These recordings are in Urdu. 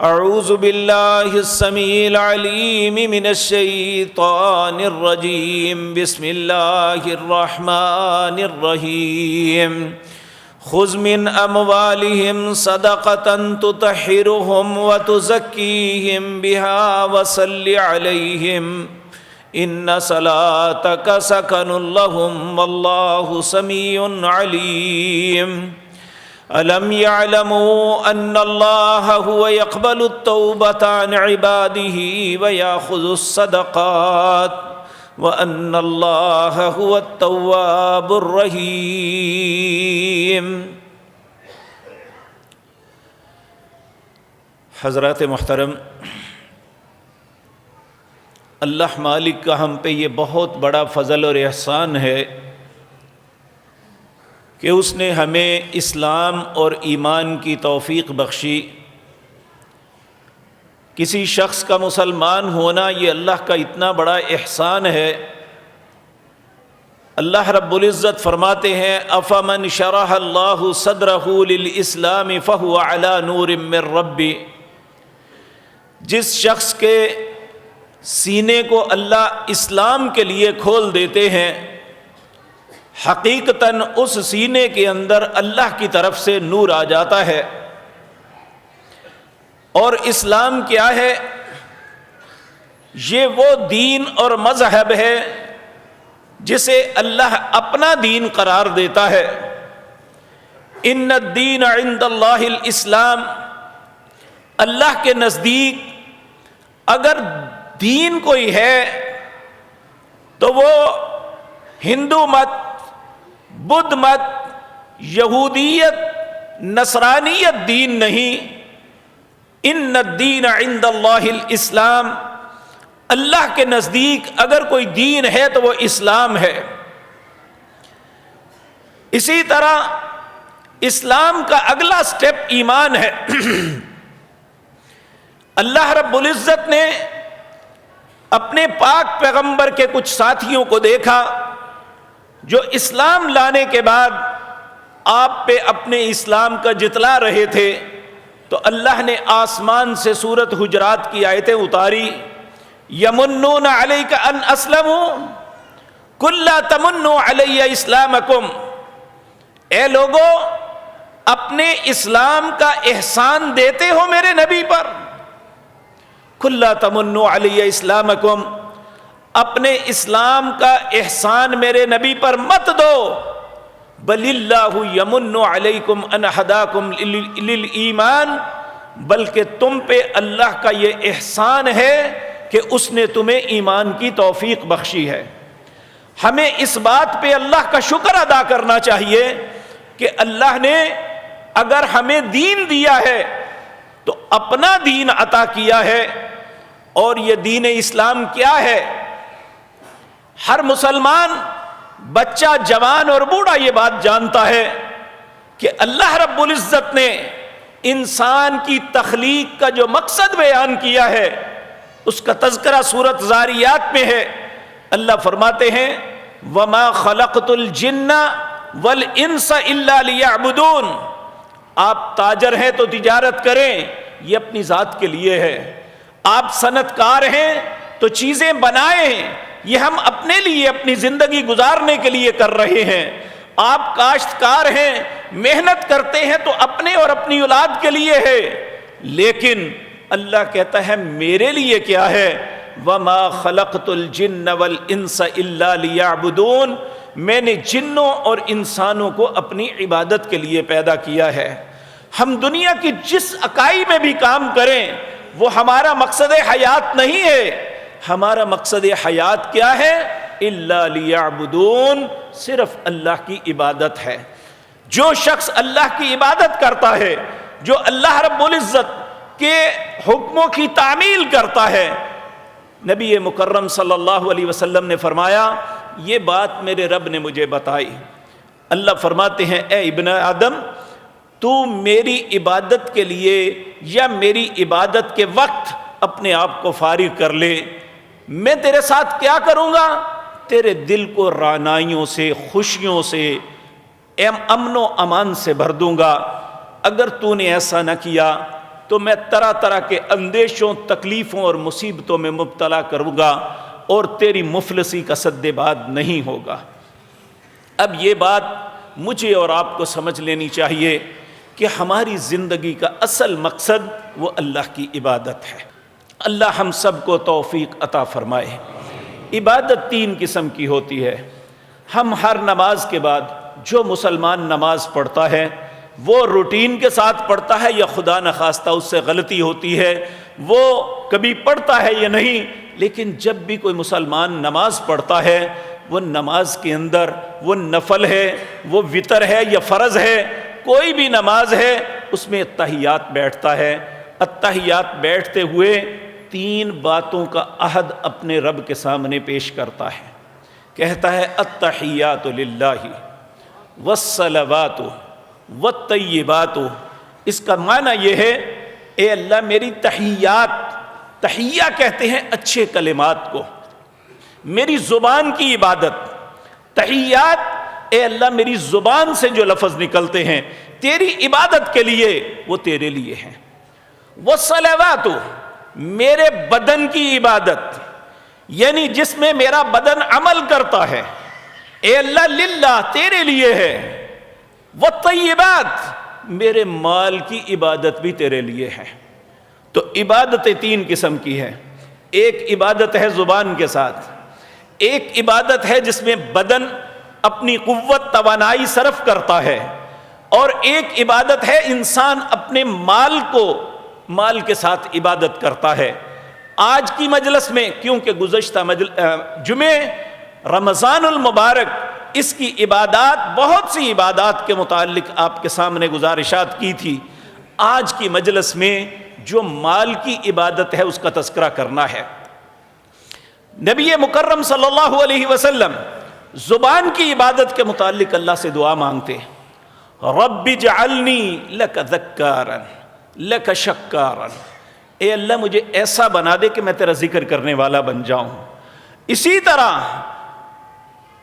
اعوذ باللہ السمیع العلیم من الشیطان الرجیم بسم اللہ الرحمن الرحیم خذ من اموالہم صدقۃ تطہرہم وتزکیہم بہا وصل علیہم ان صلاتک سکن لہم واللہ سمیع علیم الم يعلموا ان اللہ هو يقبل التوبة عن عباده ويأخذ الصدقات وان اللہ هو التواب الرحیم۔ حضرات محترم، اللہ مالک کا ہم پہ یہ بہت بڑا فضل اور احسان ہے کہ اس نے ہمیں اسلام اور ایمان کی توفیق بخشی۔ کسی شخص کا مسلمان ہونا یہ اللہ کا اتنا بڑا احسان ہے۔ اللہ رب العزت فرماتے ہیں افمن شرح اللہ صدرہ للاسلام فہو علی نور من ربی، جس شخص کے سینے کو اللہ اسلام کے لیے کھول دیتے ہیں، حقیقتاً اس سینے کے اندر اللہ کی طرف سے نور آ جاتا ہے۔ اور اسلام کیا ہے؟ یہ وہ دین اور مذہب ہے جسے اللہ اپنا دین قرار دیتا ہے۔ ان الدین عند اللہ الاسلام، اللہ کے نزدیک اگر دین کوئی ہے تو وہ ہندو مت، بدھ مت، یہودیت، نصرانیت دین نہیں۔ ان الدین عند اللہ الاسلام، اللہ کے نزدیک اگر کوئی دین ہے تو وہ اسلام ہے۔ اسی طرح اسلام کا اگلا سٹیپ ایمان ہے۔ اللہ رب العزت نے اپنے پاک پیغمبر کے کچھ ساتھیوں کو دیکھا جو اسلام لانے کے بعد آپ پہ اپنے اسلام کا جتلا رہے تھے، تو اللہ نے آسمان سے سورۃ حجرات کی آیتیں اتاری، یمنون علیک ان اسلموا قل لا تمنوا علی اسلامکم، اے لوگو اپنے اسلام کا احسان دیتے ہو میرے نبی پر، قل لا تمنوا علی اسلامکم، اپنے اسلام کا احسان میرے نبی پر مت دو، بل اللہ یمن علیکم ان ہداکم للایمان، بلکہ تم پہ اللہ کا یہ احسان ہے کہ اس نے تمہیں ایمان کی توفیق بخشی ہے۔ ہمیں اس بات پہ اللہ کا شکر ادا کرنا چاہیے کہ اللہ نے اگر ہمیں دین دیا ہے تو اپنا دین عطا کیا ہے۔ اور یہ دین اسلام کیا ہے؟ ہر مسلمان، بچہ، جوان اور بوڑھا یہ بات جانتا ہے کہ اللہ رب العزت نے انسان کی تخلیق کا جو مقصد بیان کیا ہے اس کا تذکرہ سورۃ ذاریات میں ہے۔ اللہ فرماتے ہیں وَمَا خَلَقْتُ الْجِنَّ وَالْإِنسَ إِلَّا لِيَعْبُدُونَ، آپ تاجر ہیں تو تجارت کریں، یہ اپنی ذات کے لیے ہے۔ آپ صنعت کار ہیں تو چیزیں بنائیں، یہ ہم اپنے لیے اپنی زندگی گزارنے کے لیے کر رہے ہیں۔ آپ کاشتکار ہیں، محنت کرتے ہیں تو اپنے اور اپنی اولاد کے لیے ہے، لیکن اللہ کہتا ہے میرے لیے کیا ہے؟ وَمَا خَلَقْتُ الْجِنَّ وَالْإِنسَ إِلَّا لِيَعْبُدُونَ، میں نے جنوں اور انسانوں کو اپنی عبادت کے لیے پیدا کیا ہے۔ ہم دنیا کی جس اکائی میں بھی کام کریں وہ ہمارا مقصد حیات نہیں ہے۔ ہمارا مقصد حیات کیا ہے؟ الا لیعبدون، صرف اللہ کی عبادت ہے۔ جو شخص اللہ کی عبادت کرتا ہے، جو اللہ رب العزت کے حکموں کی تعمیل کرتا ہے، نبی مکرم صلی اللہ علیہ وسلم نے فرمایا یہ بات میرے رب نے مجھے بتائی۔ اللہ فرماتے ہیں اے ابن آدم، تو میری عبادت کے لیے یا میری عبادت کے وقت اپنے آپ کو فارغ کر لے، میں تیرے ساتھ کیا کروں گا؟ تیرے دل کو رعنائیوں سے، خوشیوں سے، امن و امان سے بھر دوں گا۔ اگر تو نے ایسا نہ کیا تو میں طرح طرح کے اندیشوں، تکلیفوں اور مصیبتوں میں مبتلا کروں گا اور تیری مفلسی کا سد باد نہیں ہوگا۔ اب یہ بات مجھے اور آپ کو سمجھ لینی چاہیے کہ ہماری زندگی کا اصل مقصد وہ اللہ کی عبادت ہے۔ اللہ ہم سب کو توفیق عطا فرمائے۔ عبادت 3 قسم کی ہوتی ہے۔ ہم ہر نماز کے بعد جو مسلمان نماز پڑھتا ہے وہ روٹین کے ساتھ پڑھتا ہے یا خدا نخواستہ اس سے غلطی ہوتی ہے، وہ کبھی پڑھتا ہے یا نہیں، لیکن جب بھی کوئی مسلمان نماز پڑھتا ہے وہ نماز کے اندر وہ نفل ہے، وہ وتر ہے یا فرض ہے، کوئی بھی نماز ہے اس میں التحیات بیٹھتا ہے۔ التحیات بیٹھتے ہوئے 3 باتوں کا عہد اپنے رب کے سامنے پیش کرتا ہے، کہتا ہے التحیات للہ والصلوات والطیبات۔ اس کا معنی یہ ہے، اے اللہ میری تحیات، تحیہ کہتے ہیں اچھے کلمات کو، میری زبان کی عبادت، تحیات، اے اللہ میری زبان سے جو لفظ نکلتے ہیں تیری عبادت کے لیے وہ تیرے لیے ہیں۔ والصلوات، میرے بدن کی عبادت، یعنی جس میں میرا بدن عمل کرتا ہے، اے اللہ للہ تیرے لیے ہے۔ والطیبات، میرے مال کی عبادت بھی تیرے لیے ہے۔ تو عبادتیں 3 قسم کی ہیں۔ ایک عبادت ہے زبان کے ساتھ، ایک عبادت ہے جس میں بدن اپنی قوت توانائی صرف کرتا ہے، اور ایک عبادت ہے انسان اپنے مال کے ساتھ عبادت کرتا ہے۔ آج کی مجلس میں کیونکہ گزشتہ جمعے رمضان المبارک، اس کی عبادات، بہت سی عبادات کے متعلق آپ کے سامنے گزارشات کی تھی، آج کی مجلس میں جو مال کی عبادت ہے اس کا تذکرہ کرنا ہے۔ نبی مکرم صلی اللہ علیہ وسلم زبان کی عبادت کے متعلق اللہ سے دعا مانگتے، رب اجعلنی لک ذکارا لک شکارا، اے اللہ مجھے ایسا بنا دے کہ میں تیرا ذکر کرنے والا بن جاؤں۔ اسی طرح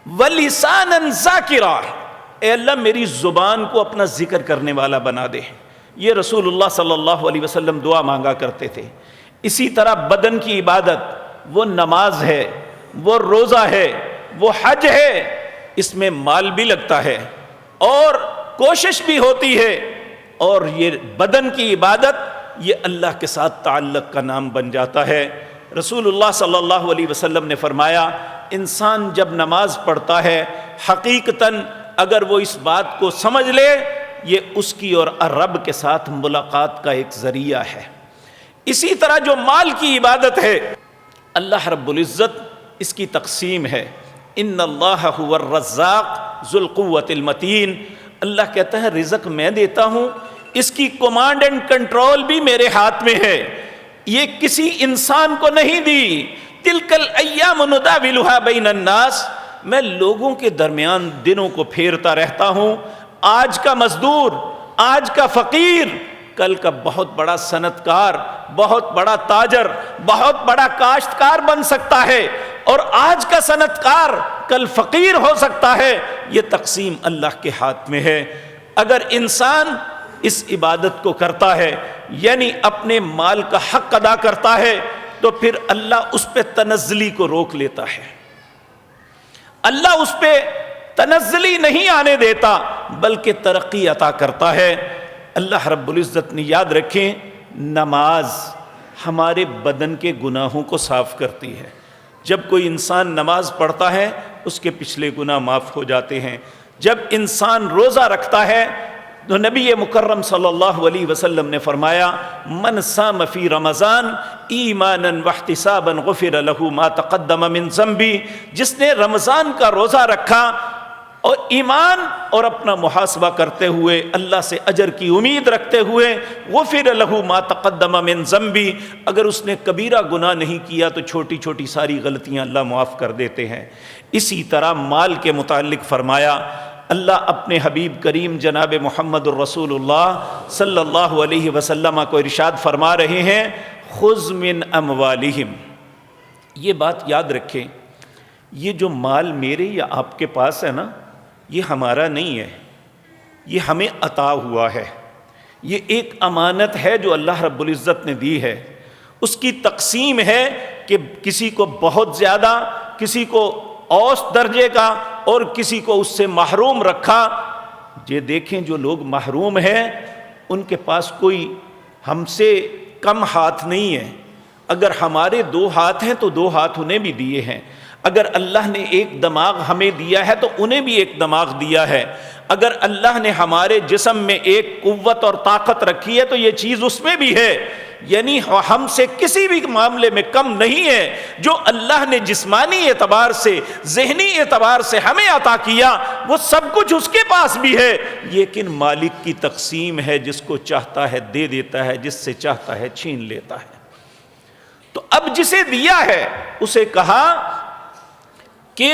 وَلِسَانًا ذَاكِرًا، اے اللہ میری زبان کو اپنا ذکر کرنے والا بنا دے۔ یہ رسول اللہ صلی اللہ علیہ وسلم دعا مانگا کرتے تھے۔ اسی طرح بدن کی عبادت، وہ نماز ہے، وہ روزہ ہے، وہ حج ہے، اس میں مال بھی لگتا ہے اور کوشش بھی ہوتی ہے، اور یہ بدن کی عبادت یہ اللہ کے ساتھ تعلق کا نام بن جاتا ہے۔ رسول اللہ صلی اللہ علیہ وسلم نے فرمایا، انسان جب نماز پڑھتا ہے حقیقتاً اگر وہ اس بات کو سمجھ لے، یہ اس کی اور رب کے ساتھ ملاقات کا ایک ذریعہ ہے۔ اسی طرح جو مال کی عبادت ہے، اللہ رب العزت اس کی تقسیم ہے، ان اللہ هو الرزاق ذو القوۃ المتین، اللہ کہتا ہے رزق میں دیتا ہوں، اس کی کمانڈ اینڈ کنٹرول بھی میرے ہاتھ میں ہے، یہ کسی انسان کو نہیں دی۔ تلک الایام نداولها بین الناس، میں لوگوں کے درمیان دنوں کو پھیرتا رہتا ہوں، آج کا مزدور، آج کا فقیر کل کا بہت بڑا صنعت کار، بہت بڑا تاجر، بہت بڑا کاشتکار بن سکتا ہے، اور آج کا صنعت کار کل فقیر ہو سکتا ہے۔ یہ تقسیم اللہ کے ہاتھ میں ہے۔ اگر انسان اس عبادت کو کرتا ہے، یعنی اپنے مال کا حق ادا کرتا ہے، تو پھر اللہ اس پہ تنزلی کو روک لیتا ہے، اللہ اس پہ تنزلی نہیں آنے دیتا بلکہ ترقی عطا کرتا ہے۔ اللہ رب العزت نے، یاد رکھیں، نماز ہمارے بدن کے گناہوں کو صاف کرتی ہے۔ جب کوئی انسان نماز پڑھتا ہے اس کے پچھلے گناہ معاف ہو جاتے ہیں۔ جب انسان روزہ رکھتا ہے تو نبی مکرم صلی اللہ علیہ وسلم نے فرمایا، من صام فی رمضان ایمانا واحتسابا غفر له ما تقدم من ذنبی، جس نے رمضان کا روزہ رکھا اور ایمان اور اپنا محاسبہ کرتے ہوئے، اللہ سے اجر کی امید رکھتے ہوئے، غفر له ما تقدم من ذنبی، اگر اس نے کبیرہ گناہ نہیں کیا تو چھوٹی چھوٹی ساری غلطیاں اللہ معاف کر دیتے ہیں۔ اسی طرح مال کے متعلق فرمایا، اللہ اپنے حبیب کریم جناب محمد الرسول اللہ صلی اللہ علیہ وسلم کو ارشاد فرما رہے ہیں، خذ من اموالہم۔ یہ بات یاد رکھیں، یہ جو مال میرے یا آپ کے پاس ہے نا، یہ ہمارا نہیں ہے، یہ ہمیں عطا ہوا ہے، یہ ایک امانت ہے جو اللہ رب العزت نے دی ہے، اس کی تقسیم ہے کہ کسی کو بہت زیادہ، کسی کو اوسط درجے کا اور کسی کو اس سے محروم رکھا۔ یہ دیکھیں جو لوگ محروم ہیں ان کے پاس کوئی ہم سے کم ہاتھ نہیں ہے، اگر ہمارے 2 ہاتھ ہیں تو 2 ہاتھ انہیں بھی دیے ہیں، اگر اللہ نے ایک دماغ ہمیں دیا ہے تو انہیں بھی ایک دماغ دیا ہے، اگر اللہ نے ہمارے جسم میں ایک قوت اور طاقت رکھی ہے تو یہ چیز اس میں بھی ہے، یعنی ہم سے کسی بھی معاملے میں کم نہیں ہے۔ جو اللہ نے جسمانی اعتبار سے، ذہنی اعتبار سے ہمیں عطا کیا وہ سب کچھ اس کے پاس بھی ہے، لیکن مالک کی تقسیم ہے، جس کو چاہتا ہے دے دیتا ہے، جس سے چاہتا ہے چھین لیتا ہے۔ تو اب جسے دیا ہے اسے کہا کہ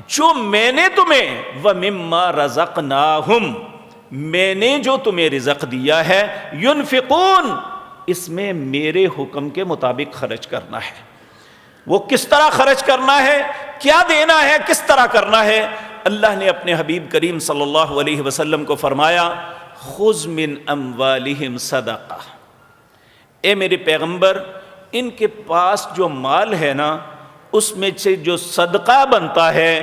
جو میں نے تمہیں وَمِمَّا رَزَقْنَاهُمْ، میں نے جو تمہیں رزق دیا ہے، يُنْفِقُونَ، اس میں میرے حکم کے مطابق خرچ کرنا ہے۔ وہ کس طرح خرچ کرنا ہے، کیا دینا ہے، کس طرح کرنا ہے؟ اللہ نے اپنے حبیب کریم صلی اللہ علیہ وسلم کو فرمایا خُذْ مِنْ أَمْوَالِهِمْ صَدَقَةً، اے میرے پیغمبر ان کے پاس جو مال ہے نا اس میں سے جو صدقہ بنتا ہے،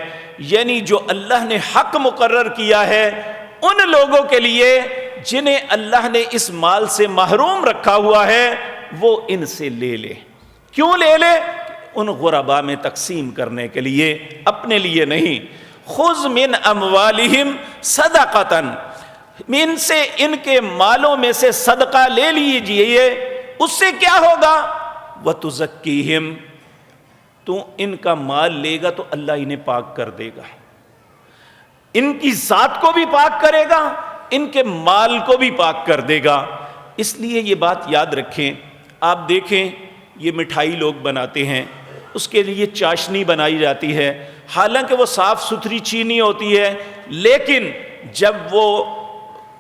یعنی جو اللہ نے حق مقرر کیا ہے ان لوگوں کے لیے جنہیں اللہ نے اس مال سے محروم رکھا ہوا ہے، وہ ان سے لے لے۔ کیوں لے لے؟ ان غرباء میں تقسیم کرنے کے لیے، اپنے لیے نہیں۔ خُذْ مِنْ أَمْوَالِهِمْ صَدَقَةً، ان سے ان کے مالوں میں سے صدقہ لے لیجئے، اس سے کیا ہوگا؟ وَتُزَكِّيهِمْ، تو ان کا مال لے گا تو اللہ انہیں پاک کر دے گا، ان کی ذات کو بھی پاک کرے گا، ان کے مال کو بھی پاک کر دے گا۔ اس لیے یہ بات یاد رکھیں۔ آپ دیکھیں یہ مٹھائی لوگ بناتے ہیں، اس کے لیے چاشنی بنائی جاتی ہے، حالانکہ وہ صاف ستھری چینی ہوتی ہے، لیکن جب وہ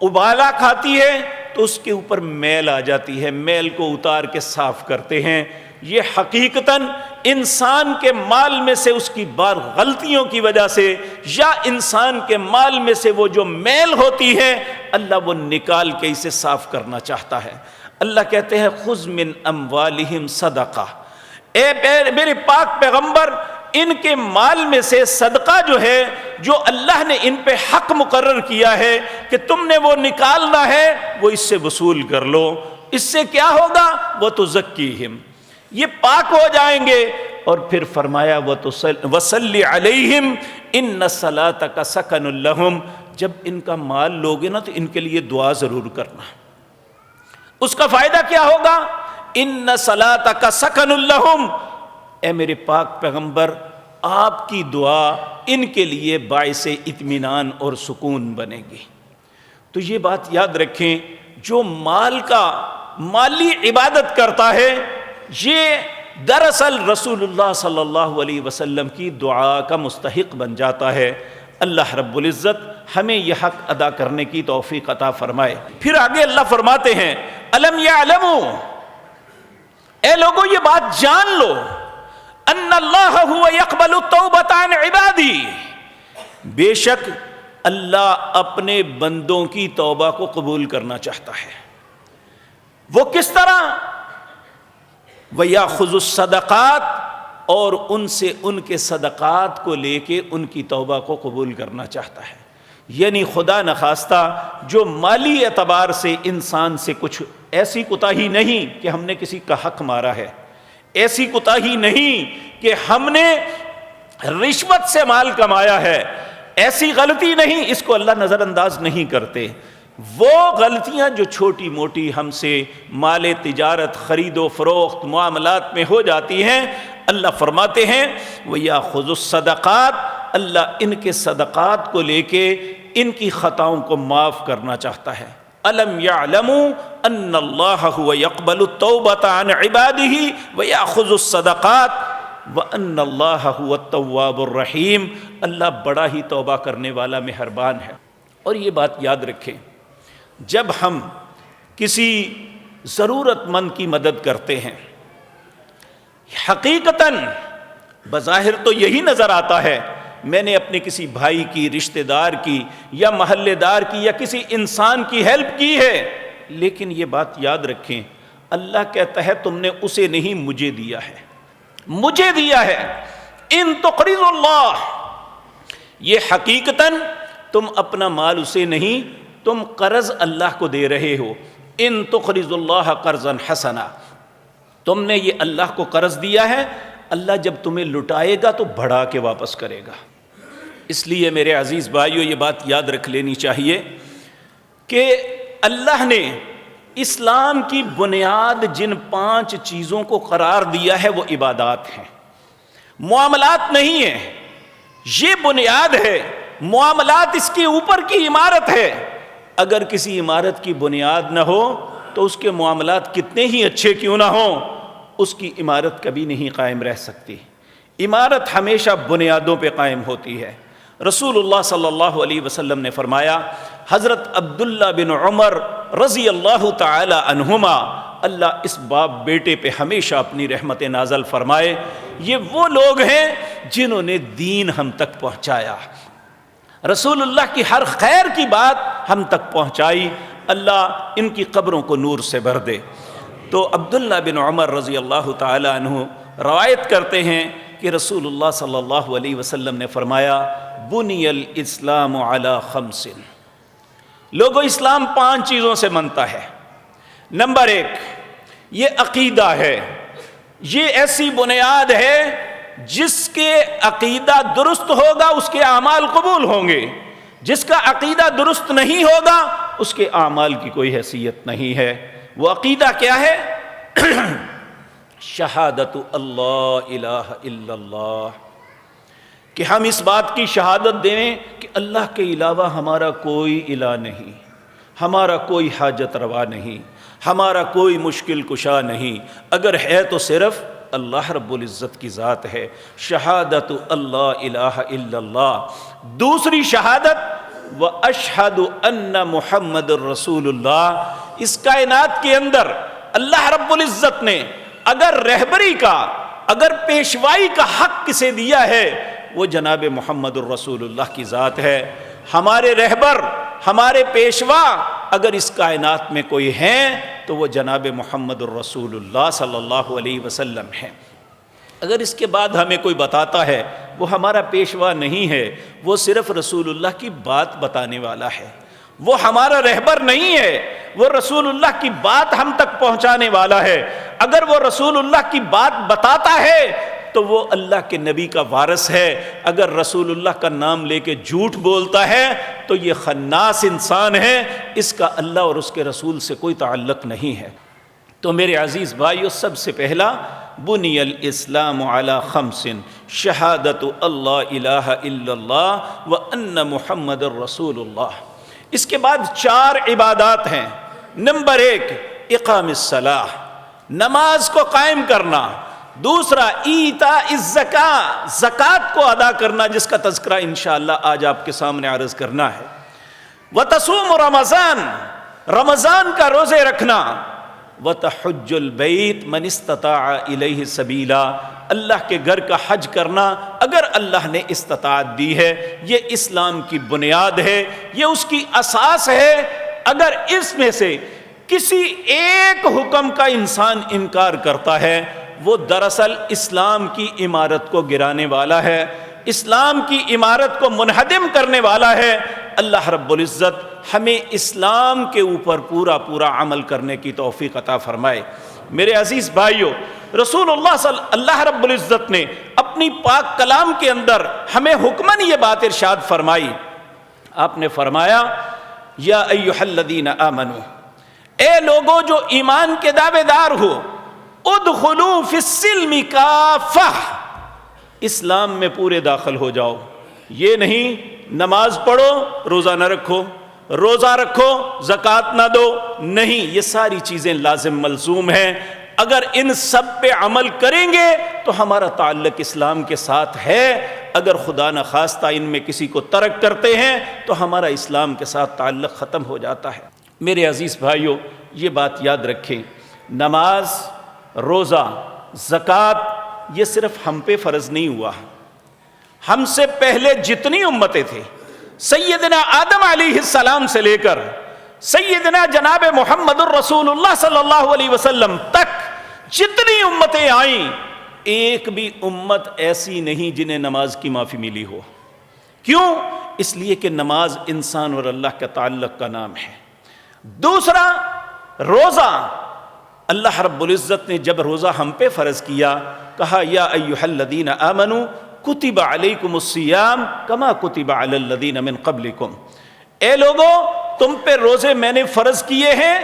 ابالا کھاتی ہے تو اس کے اوپر میل آ جاتی ہے، میل کو اتار کے صاف کرتے ہیں۔ یہ حقیقتاً انسان کے مال میں سے اس کی بعض غلطیوں کی وجہ سے یا انسان کے مال میں سے وہ جو میل ہوتی ہے اللہ وہ نکال کے اسے صاف کرنا چاہتا ہے۔ اللہ کہتے ہیں خُذْ مِنْ أَمْوَالِهِمْ صَدَقَةً، اے میرے پاک پیغمبر ان کے مال میں سے صدقہ جو ہے، جو اللہ نے ان پہ حق مقرر کیا ہے کہ تم نے وہ نکالنا ہے، وہ اس سے وصول کر لو۔ اس سے کیا ہوگا؟ وَتُزَكِّيهِمْ، یہ پاک ہو جائیں گے۔ اور پھر فرمایا وَصَلِّ عَلَيْهِمْ إِنَّ صَلَاتَكَ سَكَنٌ لَهُمْ، جب ان کا مال لوگے نا تو ان کے لیے دعا ضرور کرنا۔ اس کا فائدہ کیا ہوگا؟ إِنَّ صَلَاتَكَ سَكَنٌ لَهُمْ، اے میرے پاک پیغمبر آپ کی دعا ان کے لیے باعث اطمینان اور سکون بنے گی۔ تو یہ بات یاد رکھیں، جو مال کا مالی عبادت کرتا ہے یہ دراصل رسول اللہ صلی اللہ علیہ وسلم کی دعا کا مستحق بن جاتا ہے۔ اللہ رب العزت ہمیں یہ حق ادا کرنے کی توفیق عطا فرمائے۔ پھر آگے اللہ فرماتے ہیں الم یعلموا، اے لوگوں یہ بات جان لو، ان اللہ هو یقبل التوبۃ عن عبادی، بے شک اللہ اپنے بندوں کی توبہ کو قبول کرنا چاہتا ہے۔ وہ کس طرح؟ وَيَأْخُذُ الصَّدَقَاتِ، اور ان سے ان کے صدقات کو لے کے ان کی توبہ کو قبول کرنا چاہتا ہے۔ یعنی خدا نخواستہ جو مالی اعتبار سے انسان سے کچھ ایسی کوتاہی نہیں کہ ہم نے کسی کا حق مارا ہے، ایسی کوتاہی نہیں کہ ہم نے رشوت سے مال کمایا ہے، ایسی غلطی نہیں، اس کو اللہ نظر انداز نہیں کرتے۔ وہ غلطیاں جو چھوٹی موٹی ہم سے مال تجارت، خرید و فروخت، معاملات میں ہو جاتی ہیں، اللہ فرماتے ہیں وَيَأْخُذُ الصَّدَقَاتِ، اللہ ان کے صدقات کو لے کے ان کی خطاؤں کو معاف کرنا چاہتا ہے۔ الم یعلموا ان اللہ هو یقبل التوبۃ عن عبادہ ویأخذ الصدقات وان اللہ هو التواب الرحیم، اللہ بڑا ہی توبہ کرنے والا مہربان ہے۔ اور یہ بات یاد رکھیں، جب ہم کسی ضرورت مند کی مدد کرتے ہیں، حقیقتاً بظاہر تو یہی نظر آتا ہے میں نے اپنے کسی بھائی کی، رشتہ دار کی یا محلے دار کی یا کسی انسان کی ہیلپ کی ہے، لیکن یہ بات یاد رکھیں، اللہ کہتا ہے تم نے اسے نہیں مجھے دیا ہے، مجھے دیا ہے۔ ان تقرضوا اللہ، یہ حقیقتاً تم اپنا مال اسے نہیں، تم قرض اللہ کو دے رہے ہو۔ ان تقرضوا اللہ قرضا حسنا، تم نے یہ اللہ کو قرض دیا ہے، اللہ جب تمہیں لٹائے گا تو بڑھا کے واپس کرے گا۔ اس لیے میرے عزیز بھائیو یہ بات یاد رکھ لینی چاہیے کہ اللہ نے اسلام کی بنیاد جن 5 چیزوں کو قرار دیا ہے وہ عبادات ہیں، معاملات نہیں ہیں۔ یہ بنیاد ہے، معاملات اس کے اوپر کی عمارت ہے۔ اگر کسی عمارت کی بنیاد نہ ہو تو اس کے معاملات کتنے ہی اچھے کیوں نہ ہوں، اس کی عمارت کبھی نہیں قائم رہ سکتی۔ عمارت ہمیشہ بنیادوں پہ قائم ہوتی ہے۔ رسول اللہ صلی اللہ علیہ وسلم نے فرمایا، حضرت عبداللہ بن عمر رضی اللہ تعالی عنہما، اللہ اس باپ بیٹے پہ ہمیشہ اپنی رحمت نازل فرمائے، یہ وہ لوگ ہیں جنہوں نے دین ہم تک پہنچایا، رسول اللہ کی ہر خیر کی بات ہم تک پہنچائی، اللہ ان کی قبروں کو نور سے بھر دے۔ تو عبداللہ بن عمر رضی اللہ تعالی عنہ روایت کرتے ہیں کہ رسول اللہ صلی اللہ علیہ وسلم نے فرمایا، بنی الاسلام علی 5، لوگوں اسلام 5 چیزوں سے بنتا ہے۔ نمبر 1، یہ عقیدہ ہے، یہ ایسی بنیاد ہے جس کے عقیدہ درست ہوگا اس کے اعمال قبول ہوں گے، جس کا عقیدہ درست نہیں ہوگا اس کے اعمال کی کوئی حیثیت نہیں ہے۔ وہ عقیدہ کیا ہے؟ شہادت اللہ الہ الا اللہ، کہ ہم اس بات کی شہادت دیں کہ اللہ کے علاوہ ہمارا کوئی الہ نہیں، ہمارا کوئی حاجت روا نہیں، ہمارا کوئی مشکل کشا نہیں، اگر ہے تو صرف اللہ رب العزت کی ذات ہے۔ شہادت اللہ الہ الا اللہ۔ دوسری شہادت، وَأَشْهَدُ أَنَّ مُحَمَّدٌ رَّسُولُ اللَّهِ، اس کائنات کے اندر اللہ رب العزت نے اگر رہبری کا، اگر پیشوائی کا حق کسے دیا ہے وہ جناب محمد الرسول اللہ کی ذات ہے۔ ہمارے رہبر، ہمارے پیشوا اگر اس کائنات میں کوئی ہیں تو وہ جناب محمد الرسول اللہ صلی اللہ علیہ وسلم ہیں۔ اگر اس کے بعد ہمیں کوئی بتاتا ہے وہ ہمارا پیشوا نہیں ہے، وہ صرف رسول اللہ کی بات بتانے والا ہے، وہ ہمارا رہبر نہیں ہے، وہ رسول اللہ کی بات ہم تک پہنچانے والا ہے۔ اگر وہ رسول اللہ کی بات بتاتا ہے تو وہ اللہ کے نبی کا وارث ہے۔ اگر رسول اللہ کا نام لے کے جھوٹ بولتا ہے تو یہ خناس انسان ہے، اس کا اللہ اور اس کے رسول سے کوئی تعلق نہیں ہے۔ تو میرے عزیز بھائیو، سب سے پہلا بنی الاسلام علی 5، شہادت اللہ الہ الا اللہ وان محمد الرسول اللہ۔ اس کے بعد 4 عبادات ہیں۔ نمبر 1، اقام الصلاۃ، نماز کو قائم کرنا۔ دوسرا، ایتاء الزکاۃ، زکوٰۃ کو ادا کرنا، جس کا تذکرہ انشاءاللہ آج آپ کے سامنے عرض کرنا ہے۔ وتصوم رمضان، رمضان کا روزے رکھنا۔ وتحج البیت من استطاع الیہ سبیلا، اللہ کے گھر کا حج کرنا اگر اللہ نے استطاعت دی ہے۔ یہ اسلام کی بنیاد ہے، یہ اس کی اساس ہے۔ اگر اس میں سے کسی ایک حکم کا انسان انکار کرتا ہے وہ دراصل اسلام کی عمارت کو گرانے والا ہے، اسلام کی عمارت کو منہدم کرنے والا ہے۔ اللہ رب العزت ہمیں اسلام کے اوپر پورا پورا عمل کرنے کی توفیق عطا فرمائے۔ میرے عزیز بھائیو، رسول اللہ رب العزت نے اپنی پاک کلام کے اندر ہمیں حکماً یہ بات ارشاد فرمائی۔ آپ نے فرمایا، یا ایھا الذین آمنو، اے لوگو جو ایمان کے دعوے دار ہو، ادخلوا فی السلم کافہ، اسلام میں پورے داخل ہو جاؤ۔ یہ نہیں نماز پڑھو روزہ نہ رکھو، روزہ رکھو زکوٰۃ نہ دو، نہیں، یہ ساری چیزیں لازم ملزوم ہیں۔ اگر ان سب پہ عمل کریں گے تو ہمارا تعلق اسلام کے ساتھ ہے۔ اگر خدا نخواستہ ان میں کسی کو ترک کرتے ہیں تو ہمارا اسلام کے ساتھ تعلق ختم ہو جاتا ہے۔ میرے عزیز بھائیو، یہ بات یاد رکھیں، نماز، روزہ، زکوٰۃ یہ صرف ہم پہ فرض نہیں ہوا، ہم سے پہلے جتنی امتیں تھے، سیدنا آدم علیہ السلام سے لے کر سیدنا جناب محمد الرسول اللہ صلی اللہ علیہ وسلم تک جتنی امتیں آئیں، ایک بھی امت ایسی نہیں جنہیں نماز کی معافی ملی ہو۔ کیوں؟ اس لیے کہ نماز انسان اور اللہ کا تعلق کا نام ہے۔ دوسرا، روزہ، اللہ رب العزت نے جب روزہ ہم پہ فرض کیا، کہا یا ایھا الذین آمنوا کتب علیکم الصیام کما کتب علی الذین من قبلکم، اے لوگو تم پہ روزے میں نے فرض کیے ہیں،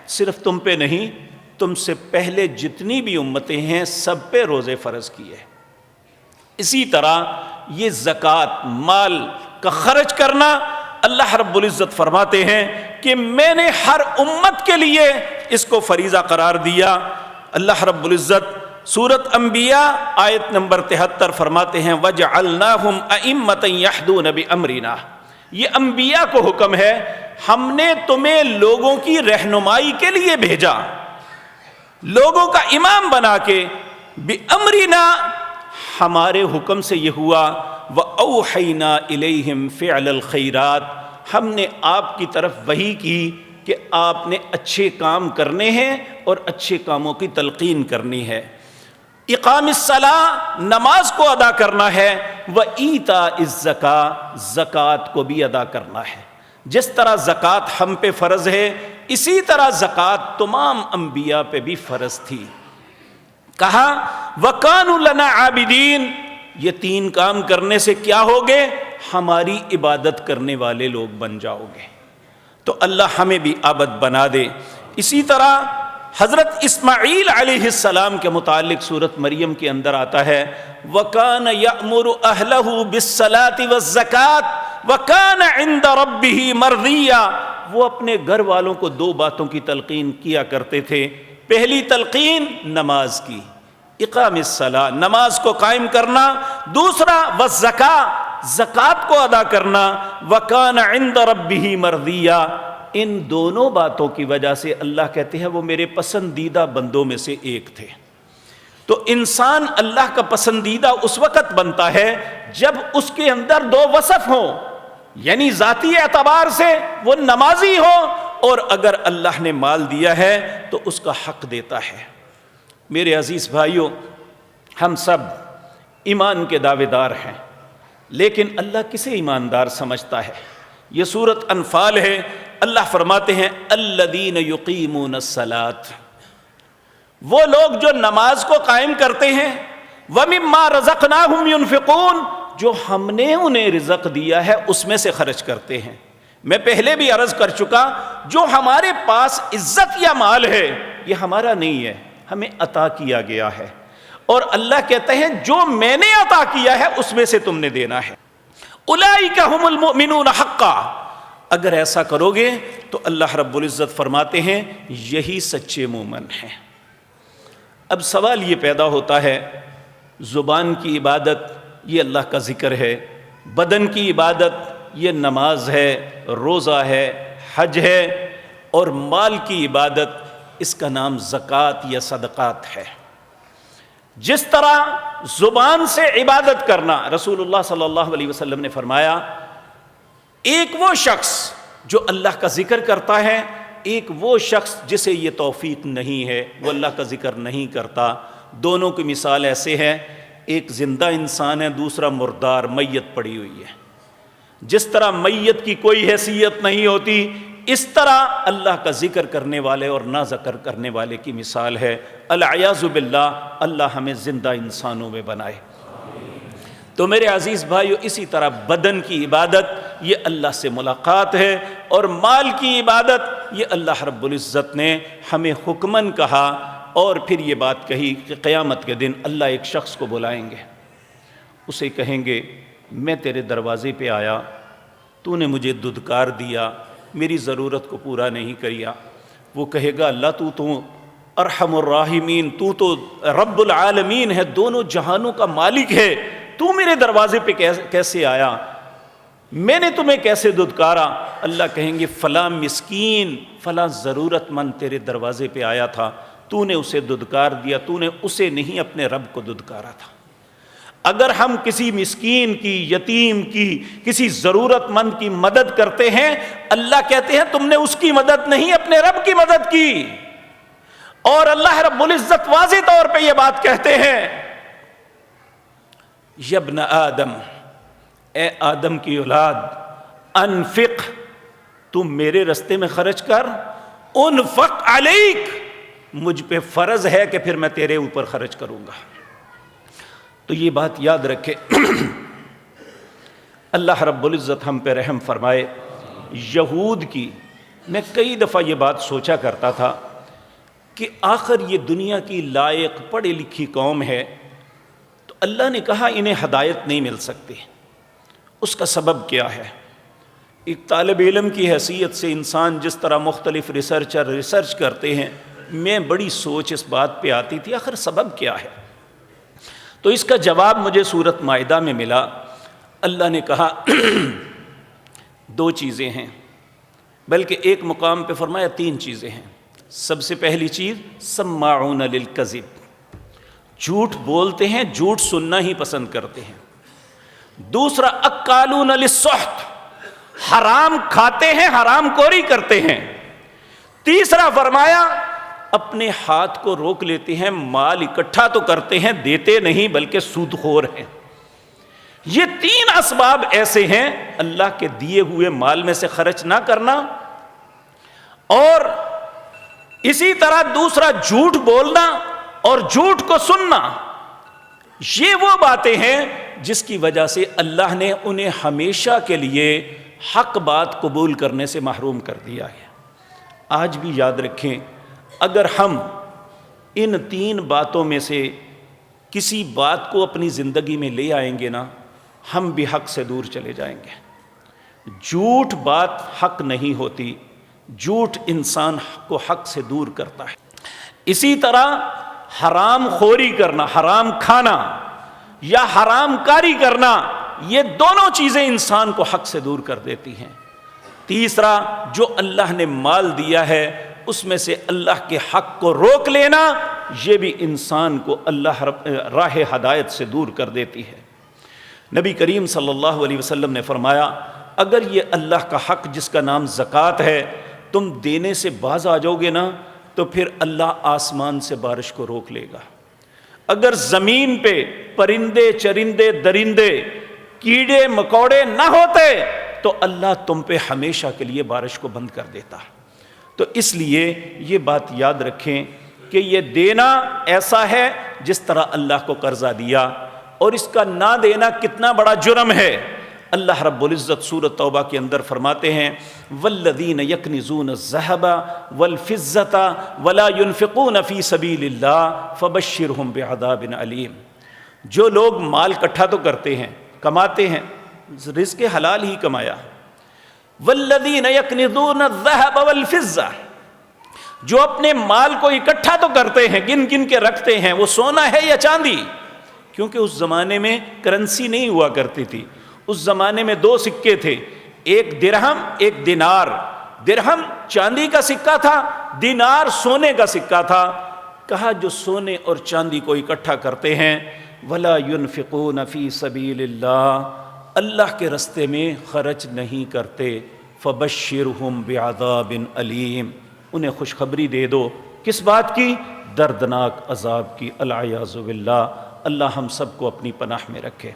صرف تم پہ نہیں، تم سے پہلے جتنی بھی امتیں ہیں سب پہ روزے فرض کیے۔ اسی طرح یہ زکوٰۃ، مال کا خرچ کرنا، اللہ رب العزت فرماتے ہیں کہ میں نے ہر امت کے لیے اس کو فریضہ قرار دیا۔ اللہ رب العزت سورۃ انبیاء آیت نمبر 73 فرماتے ہیں وَجَعَلْنَاهُمْ أَئِمَّةً يَهْدُونَ بِأَمْرِنَا، یہ انبیاء کو حکم ہے، ہم نے تمہیں لوگوں کی رہنمائی کے لیے بھیجا، لوگوں کا امام بنا کے، بِأَمْرِنَا، ہمارے حکم سے یہ ہوا، وَأَوْحَيْنَا إِلَيْهِمْ فِعْلَ الْخَيْرَاتِ، ہم نے آپ کی طرف وحی کی کہ آپ نے اچھے کام کرنے ہیں اور اچھے کاموں کی تلقین کرنی ہے، اقام الصلاۃ، نماز کو ادا کرنا ہے، وَإِيتَاءِ الزَّكَاةِ، زکوٰۃ کو بھی ادا کرنا ہے۔ جس طرح زکوٰۃ ہم پہ فرض ہے، اسی طرح زکوٰۃ تمام انبیاء پہ بھی فرض تھی۔ کہا وَكَانُوا لَنَا عَابِدِينَ، یہ تین کام کرنے سے کیا ہوگے؟ ہماری عبادت کرنے والے لوگ بن جاؤ گے۔ تو اللہ ہمیں بھی عابد بنا دے۔ اسی طرح حضرت اسماعیل علیہ السلام کے متعلق سورۃ مریم کے اندر آتا ہے وَكَانَ يَأْمُرُ أَهْلَهُ بِالصَّلَاةِ وَالزَّكَاةِ وَكَانَ عِندَ رَبِّهِ مَرْضِيًّا، وہ اپنے گھر والوں کو دو باتوں کی تلقین کیا کرتے تھے۔ پہلی تلقین نماز کی، اقام الصلاۃ، نماز کو قائم کرنا، دوسرا والزکاۃ، زکوٰۃ کو ادا کرنا، وَكَانَ عِندَ رَبِّهِ مَرْضِيًّا، ان دونوں باتوں کی وجہ سے اللہ کہتے ہیں وہ میرے پسندیدہ بندوں میں سے ایک تھے۔ تو انسان اللہ کا پسندیدہ اس وقت بنتا ہے جب اس کے اندر دو وصف ہوں، یعنی ذاتی اعتبار سے وہ نمازی ہو، اور اگر اللہ نے مال دیا ہے تو اس کا حق دیتا ہے۔ میرے عزیز بھائیوں، ہم سب ایمان کے دعوے دار ہیں، لیکن اللہ کسے ایماندار سمجھتا ہے؟ یہ سورۃ انفال ہے، اللہ فرماتے ہیں الذین یقیمون الصلاۃ، وہ لوگ جو نماز کو قائم کرتے ہیں، ومما رزقناہم ینفقون، جو ہم نے انہیں رزق دیا ہے اس میں سے خرچ کرتے ہیں۔ میں پہلے بھی عرض کر چکا، جو ہمارے پاس عزت یا مال ہے یہ ہمارا نہیں ہے، ہمیں عطا کیا گیا ہے، اور اللہ کہتے ہیں جو میں نے عطا کیا ہے اس میں سے تم نے دینا ہے۔ اولئک ھم المؤمنون حقا، اگر ایسا کرو گے تو اللہ رب العزت فرماتے ہیں یہی سچے مومن ہیں۔ اب سوال یہ پیدا ہوتا ہے، زبان کی عبادت یہ اللہ کا ذکر ہے، بدن کی عبادت یہ نماز ہے، روزہ ہے، حج ہے، اور مال کی عبادت اس کا نام زکوٰۃ یا صدقات ہے۔ جس طرح زبان سے عبادت کرنا، رسول اللہ صلی اللہ علیہ وسلم نے فرمایا ایک وہ شخص جو اللہ کا ذکر کرتا ہے، ایک وہ شخص جسے یہ توفیق نہیں ہے، وہ اللہ کا ذکر نہیں کرتا۔ دونوں کی مثال ایسے ہے، ایک زندہ انسان ہے، دوسرا مردار میت پڑی ہوئی ہے۔ جس طرح میت کی کوئی حیثیت نہیں ہوتی، اس طرح اللہ کا ذکر کرنے والے اور نہ ذکر کرنے والے کی مثال ہے۔ العیاذ باللہ، اللہ ہمیں زندہ انسانوں میں بنائے۔ تو میرے عزیز بھائیو، اسی طرح بدن کی عبادت یہ اللہ سے ملاقات ہے، اور مال کی عبادت یہ اللہ رب العزت نے ہمیں حکماً کہا، اور پھر یہ بات کہی کہ قیامت کے دن اللہ ایک شخص کو بلائیں گے، اسے کہیں گے میں تیرے دروازے پہ آیا، تو نے مجھے ددکار دیا، میری ضرورت کو پورا نہیں کیا۔ وہ کہے گا اللہ تو ارحم الراحمین، تو رب العالمین ہے، دونوں جہانوں کا مالک ہے، تو میرے دروازے پہ کیسے آیا، میں نے تمہیں کیسے ددکارا؟ اللہ کہیں گے فلاں مسکین، فلاں ضرورت مند تیرے دروازے پہ آیا تھا، تو نے اسے ددکار دیا، تو نے اسے نہیں اپنے رب کو ددکارا تھا۔ اگر ہم کسی مسکین کی، یتیم کی، کسی ضرورت مند کی مدد کرتے ہیں، اللہ کہتے ہیں تم نے اس کی مدد نہیں، اپنے رب کی مدد کی۔ اور اللہ رب العزت واضح طور پہ یہ بات کہتے ہیں، یا ابن آدم، اے آدم کی اولاد، انفق، تم میرے رستے میں خرچ کر، انفق علیک، مجھ پہ فرض ہے کہ پھر میں تیرے اوپر خرچ کروں گا۔ تو یہ بات یاد رکھے، اللہ رب العزت ہم پہ رحم فرمائے۔ یہود کی میں کئی دفعہ یہ بات سوچا کرتا تھا کہ آخر یہ دنیا کی لائق پڑھی لکھی قوم ہے، تو اللہ نے کہا انہیں ہدایت نہیں مل سکتی، اس کا سبب کیا ہے؟ ایک طالب علم کی حیثیت سے انسان جس طرح مختلف ریسرچر ریسرچ کرتے ہیں، میں بڑی سوچ اس بات پہ آتی تھی آخر سبب کیا ہے؟ تو اس کا جواب مجھے سورۃ مائدہ میں ملا۔ اللہ نے کہا دو چیزیں ہیں، بلکہ ایک مقام پہ فرمایا تین چیزیں ہیں۔ سب سے پہلی چیز سماعون للکذب، جھوٹ بولتے ہیں، جھوٹ سننا ہی پسند کرتے ہیں۔ دوسرا اکالون للسحت، حرام کھاتے ہیں، حرام خوری کرتے ہیں۔ تیسرا فرمایا اپنے ہاتھ کو روک لیتے ہیں، مال اکٹھا تو کرتے ہیں، دیتے نہیں بلکہ سود خور ہیں۔ یہ تین اسباب ایسے ہیں اللہ کے دیے ہوئے مال میں سے خرچ نہ کرنا، اور اسی طرح دوسرا جھوٹ بولنا اور جھوٹ کو سننا۔ یہ وہ باتیں ہیں جس کی وجہ سے اللہ نے انہیں ہمیشہ کے لیے حق بات قبول کرنے سے محروم کر دیا ہے۔ آج بھی یاد رکھیں، اگر ہم ان تین باتوں میں سے کسی بات کو اپنی زندگی میں لے آئیں گے نا، ہم بھی حق سے دور چلے جائیں گے۔ جھوٹ بات حق نہیں ہوتی، جھوٹ انسان کو حق سے دور کرتا ہے۔ اسی طرح حرام خوری کرنا، حرام کھانا یا حرام کاری کرنا، یہ دونوں چیزیں انسان کو حق سے دور کر دیتی ہیں۔ تیسرا، جو اللہ نے مال دیا ہے اس میں سے اللہ کے حق کو روک لینا، یہ بھی انسان کو اللہ راہ ہدایت سے دور کر دیتی ہے۔ نبی کریم صلی اللہ علیہ وسلم نے فرمایا، اگر یہ اللہ کا حق جس کا نام زکوٰۃ ہے تم دینے سے باز آ جاؤ گے نا، تو پھر اللہ آسمان سے بارش کو روک لے گا۔ اگر زمین پہ پرندے چرندے درندے کیڑے مکوڑے نہ ہوتے تو اللہ تم پہ ہمیشہ کے لیے بارش کو بند کر دیتا۔ تو اس لیے یہ بات یاد رکھیں کہ یہ دینا ایسا ہے جس طرح اللہ کو قرضہ دیا، اور اس کا نہ دینا کتنا بڑا جرم ہے۔ اللہ رب العزت سورۃ توبہ کے اندر فرماتے ہیں، والذین یکنزون الذھب والفضة ولا ينفقون فی سبیل اللہ فبشرہم بعذاب علیم۔ جو لوگ مال اکٹھا تو کرتے ہیں، کماتے ہیں، رزق حلال ہی کمایا، والذین یکنزون الذھب والفضة، جو اپنے مال کو اکٹھا تو کرتے ہیں، گن گن کے رکھتے ہیں، وہ سونا ہے یا چاندی، کیونکہ اس زمانے میں کرنسی نہیں ہوا کرتی تھی۔ اس زمانے میں دو سکے تھے، ایک درہم ایک دینار۔ درہم چاندی کا سکہ تھا، دینار سونے کا سکہ تھا۔ کہا جو سونے اور چاندی کو اکٹھا کرتے ہیں، ولا ينفقون فی سبیل اللہ، اللہ کے رستے میں خرچ نہیں کرتے، فبشرہم بعذاب علیم، انہیں خوشخبری دے دو، کس بات کی؟ دردناک عذاب کی، العیاذ باللہ۔ اللہ ہم سب کو اپنی پناہ میں رکھے۔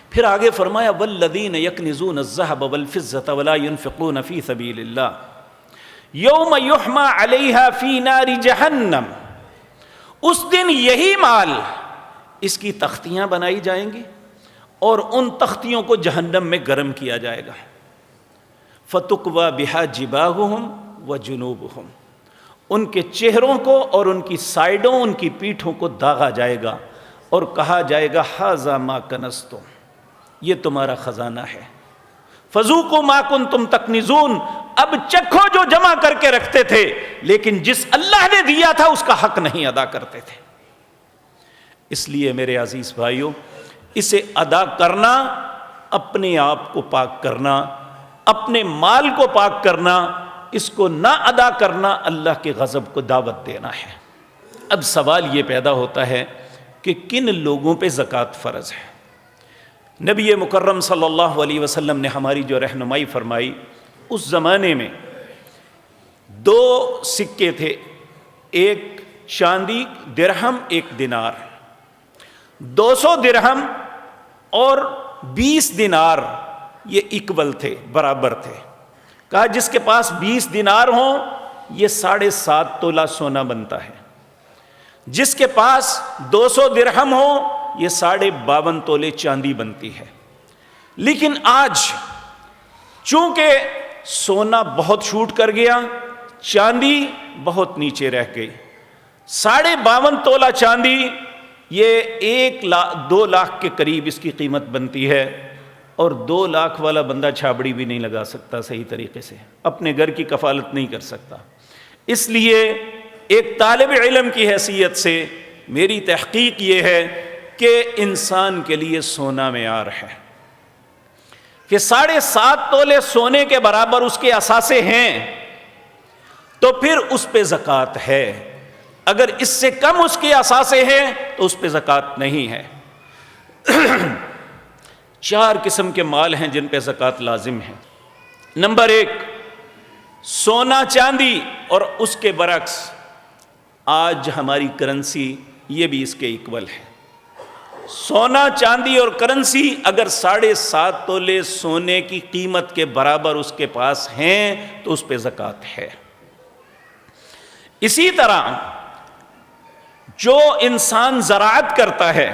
پھر آگے فرمایا، والذین یکنزون الذھب والفضة ولا ينفقون فی سبیل اللہ یوم یحمى علیہا فی نار جہنم، اس دن یہی مال، اس کی تختیاں بنائی جائیں گی اور ان تختیوں کو جہنم میں گرم کیا جائے گا۔ فتکوی بہا جباہہم وجنوبہم، ان کے چہروں کو اور ان کی سائڈوں، ان کی پیٹھوں کو داغا جائے گا اور کہا جائے گا ھذا ما کنزتم، یہ تمہارا خزانہ ہے، فذوقوا ما کنتم تکنزون، اب چکھو جو جمع کر کے رکھتے تھے لیکن جس اللہ نے دیا تھا اس کا حق نہیں ادا کرتے تھے۔ اس لیے میرے عزیز بھائیوں، اسے ادا کرنا، اپنے آپ کو پاک کرنا، اپنے مال کو پاک کرنا، اس کو نہ ادا کرنا اللہ کے غضب کو دعوت دینا ہے۔ اب سوال یہ پیدا ہوتا ہے کہ کن لوگوں پہ زکوٰۃ فرض ہے۔ نبی مکرم صلی اللہ علیہ وسلم نے ہماری جو رہنمائی فرمائی، اس زمانے میں 2 سکے تھے، ایک چاندی درہم، ایک دینار۔ 200 درہم اور 20 دینار یہ اکول تھے، برابر تھے۔ کہا جس کے پاس 20 دینار ہوں یہ 7.5 تولہ سونا بنتا ہے، جس کے پاس 200 درہم ہو یہ 52.5 تولے چاندی بنتی ہے۔ لیکن آج چونکہ سونا بہت شوٹ کر گیا، چاندی بہت نیچے رہ گئی، 52.5 تولہ چاندی یہ 2 لاکھ کے قریب اس کی قیمت بنتی ہے، اور 2 لاکھ والا بندہ چھابڑی بھی نہیں لگا سکتا صحیح طریقے سے، اپنے گھر کی کفالت نہیں کر سکتا۔ اس لیے ایک طالب علم کی حیثیت سے میری تحقیق یہ ہے کہ انسان کے لیے سونا معیار ہے کہ 7.5 تولے سونے کے برابر اس کے اثاثے ہیں تو پھر اس پہ زکوٰۃ ہے، اگر اس سے کم اس کے اثاثے ہیں تو اس پہ زکوٰۃ نہیں ہے۔ 4 قسم کے مال ہیں جن پہ زکوٰۃ لازم ہے۔ نمبر 1 سونا چاندی، اور اس کے برعکس آج ہماری کرنسی یہ بھی اس کے ایکول ہے۔ سونا چاندی اور کرنسی اگر 7.5 تولے سونے کی قیمت کے برابر اس کے پاس ہیں تو اس پہ زکوٰۃ ہے۔ اسی طرح جو انسان زراعت کرتا ہے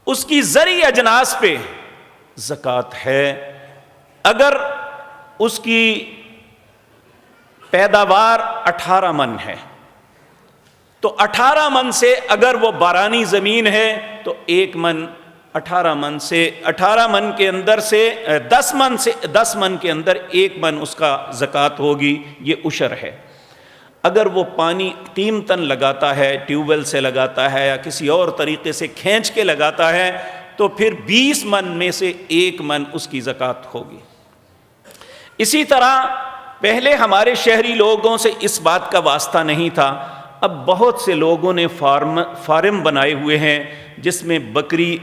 اس کی زرعی اجناس پہ زکوٰۃ ہے۔ اگر اس کی پیداوار 18 من ہے تو 18 من سے اگر وہ بارانی زمین ہے تو 1 من، 18 من کے اندر سے 10 من کے اندر 1 من اس کا زکوٰۃ ہوگی، یہ عشر ہے۔ اگر وہ پانی قیمتاً لگاتا ہے، ٹیوب ویل سے لگاتا ہے یا کسی اور طریقے سے کھینچ کے لگاتا ہے تو پھر 20 من میں سے 1 من اس کی زکوٰۃ ہوگی۔ اسی طرح پہلے ہمارے شہری لوگوں سے اس بات کا واسطہ نہیں تھا، اب بہت سے لوگوں نے فارم بنائے ہوئے ہیں جس میں بکری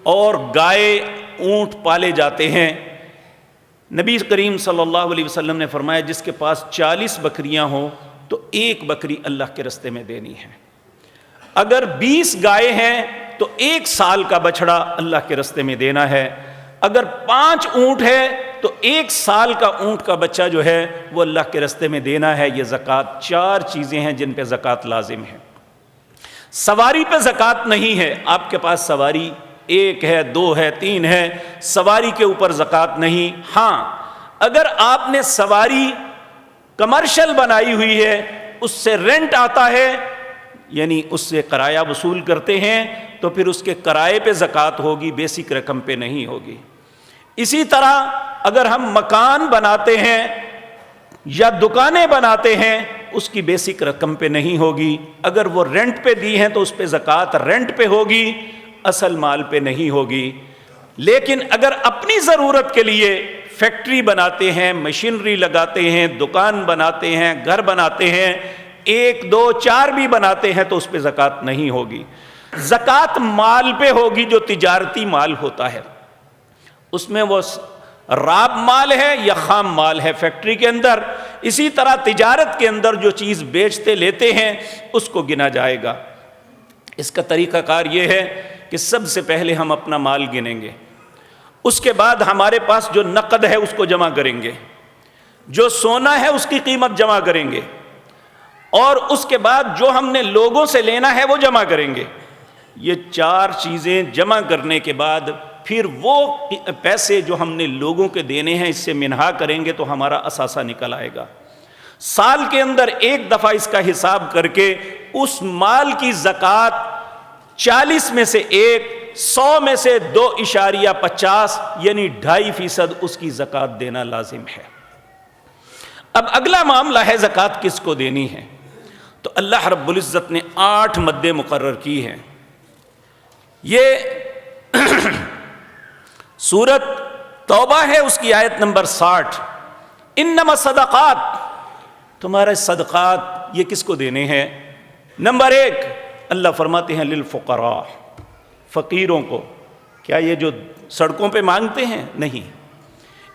اور گائے، اونٹ پالے جاتے ہیں۔ نبی کریم صلی اللہ علیہ وسلم نے فرمایا جس کے پاس 40 بکریاں ہوں تو 1 بکری اللہ کے رستے میں دینی ہے۔ اگر 20 گائے ہیں تو 1 سال کا بچڑا اللہ کے رستے میں دینا ہے۔ اگر 5 اونٹ ہے تو 1 سال کا اونٹ کا بچہ جو ہے وہ اللہ کے رستے میں دینا ہے۔ یہ زکوٰۃ 4 چیزیں ہیں جن پہ زکوٰۃ لازم ہے۔ سواری پہ زکوٰۃ نہیں ہے، آپ کے پاس سواری 1 ہے، 2 ہے، 3 ہے، سواری کے اوپر زکوٰۃ نہیں۔ ہاں اگر آپ نے سواری کمرشل بنائی ہوئی ہے، اس سے رینٹ آتا ہے، یعنی اس سے کرایہ وصول کرتے ہیں تو پھر اس کے کرائے پہ زکوٰۃ ہوگی، بیسک رقم پہ نہیں ہوگی۔ اسی طرح اگر ہم مکان بناتے ہیں یا دکانیں بناتے ہیں اس کی بیسک رقم پہ نہیں ہوگی، اگر وہ رینٹ پہ دی ہیں تو اس پہ زکوٰۃ رینٹ پہ ہوگی، اصل مال پہ نہیں ہوگی۔ لیکن اگر اپنی ضرورت کے لیے فیکٹری بناتے ہیں، مشینری لگاتے ہیں، دکان بناتے ہیں، گھر بناتے ہیں، 1 2 4 بھی بناتے ہیں تو اس پہ زکوٰۃ نہیں ہوگی۔ زکوٰۃ مال پہ ہوگی جو تجارتی مال ہوتا ہے، اس میں وہ راب مال ہے یا خام مال ہے فیکٹری کے اندر۔ اسی طرح تجارت کے اندر جو چیز بیچتے لیتے ہیں اس کو گنا جائے گا۔ اس کا طریقہ کار یہ ہے کہ سب سے پہلے ہم اپنا مال گنیں گے، اس کے بعد ہمارے پاس جو نقد ہے اس کو جمع کریں گے، جو سونا ہے اس کی قیمت جمع کریں گے، اور اس کے بعد جو ہم نے لوگوں سے لینا ہے وہ جمع کریں گے۔ یہ 4 چیزیں جمع کرنے کے بعد پھر وہ پیسے جو ہم نے لوگوں کے دینے ہیں اس سے منہا کریں گے تو ہمارا اثاثہ نکل آئے گا۔ سال کے اندر 1 دفعہ اس کا حساب کر کے اس مال کی زکوٰۃ 40 میں سے 1، 100 میں سے 2.50 یعنی 2.5% اس کی زکوٰۃ دینا لازم ہے۔ اب اگلا معاملہ ہے زکوٰۃ کس کو دینی ہے، تو اللہ رب العزت نے 8 مدیں مقرر کی ہیں۔ یہ سورت توبہ ہے، اس کی آیت نمبر 60، انما صدقات، تمہارے صدقات یہ کس کو دینے ہیں؟ نمبر 1 اللہ فرماتے ہیں للفقراء، فقیروں کو. کیا یہ جو سڑکوں پہ مانگتے ہیں؟ نہیں،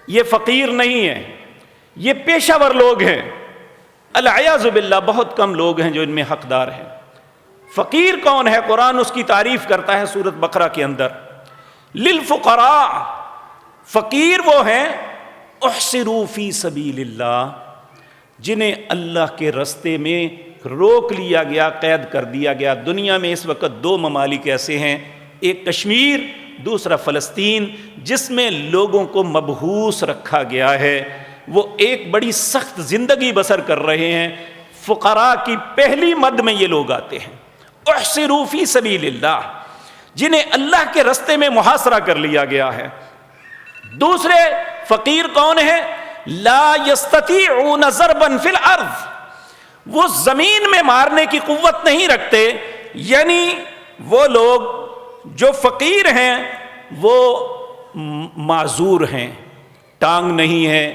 یہ فقیر نہیں ہے، یہ پیشہ ور لوگ ہیں. العیاذ باللہ بہت کم لوگ ہیں جو ان میں حقدار ہیں. فقیر کون ہے؟ قرآن اس کی تعریف کرتا ہے سورۃ بقرہ کے اندر. للفقراء، فقیر وہ ہیں احصروا فی سبیل اللہ، جنہیں اللہ کے رستے میں روک لیا گیا، قید کر دیا گیا. دنیا میں اس وقت دو ممالک ایسے ہیں، ایک کشمیر، دوسرا فلسطین، جس میں لوگوں کو مبہوس رکھا گیا ہے. وہ ایک بڑی سخت زندگی بسر کر رہے ہیں. فقراء کی پہلی مد میں یہ لوگ آتے ہیں. احصروا فی سبیل اللہ، جنہیں اللہ کے رستے میں محاصرہ کر لیا گیا ہے. دوسرے فقیر کون ہے؟ لا یستطیعون ضربا فی الارض، وہ زمین میں مارنے کی قوت نہیں رکھتے. یعنی وہ لوگ جو فقیر ہیں وہ معذور ہیں، ٹانگ نہیں ہے،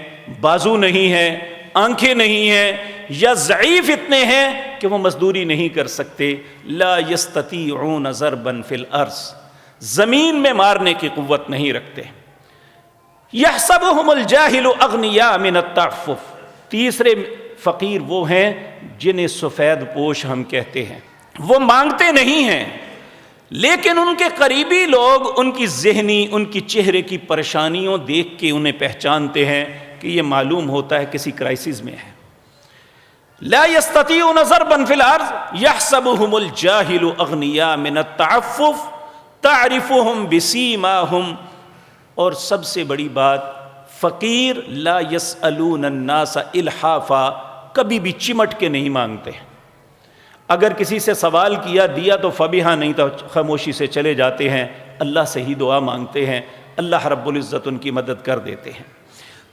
بازو نہیں ہے، آنکھیں نہیں ہیں، یا ضعیف اتنے ہیں کہ وہ مزدوری نہیں کر سکتے. لا یستطیعون ضربا فی الارض، زمین میں مارنے کی قوت نہیں رکھتے. یحسبہم الجاہل اغنیاء من التعفف، تیسرے فقیر وہ ہیں جنہیں سفید پوش ہم کہتے ہیں. وہ مانگتے نہیں ہیں، لیکن ان کے قریبی لوگ ان کی ذہنی، ان کی چہرے کی پریشانیوں دیکھ کے انہیں پہچانتے ہیں کہ یہ معلوم ہوتا ہے کسی کرائسس میں ہے. لا یستطیعون ضربا فی الارض یحسبہم الجاہل اغنیاء من التعفف تعرفہم بسیماہم. اور سب سے بڑی بات، فقیر لا یسألون الناس الحافا، کبھی بھی چمٹ کے نہیں مانگتے. اگر کسی سے سوال کیا، دیا تو فبیہا، نہیں تو خاموشی سے چلے جاتے ہیں. اللہ سے ہی دعا مانگتے ہیں، اللہ رب العزت ان کی مدد کر دیتے ہیں.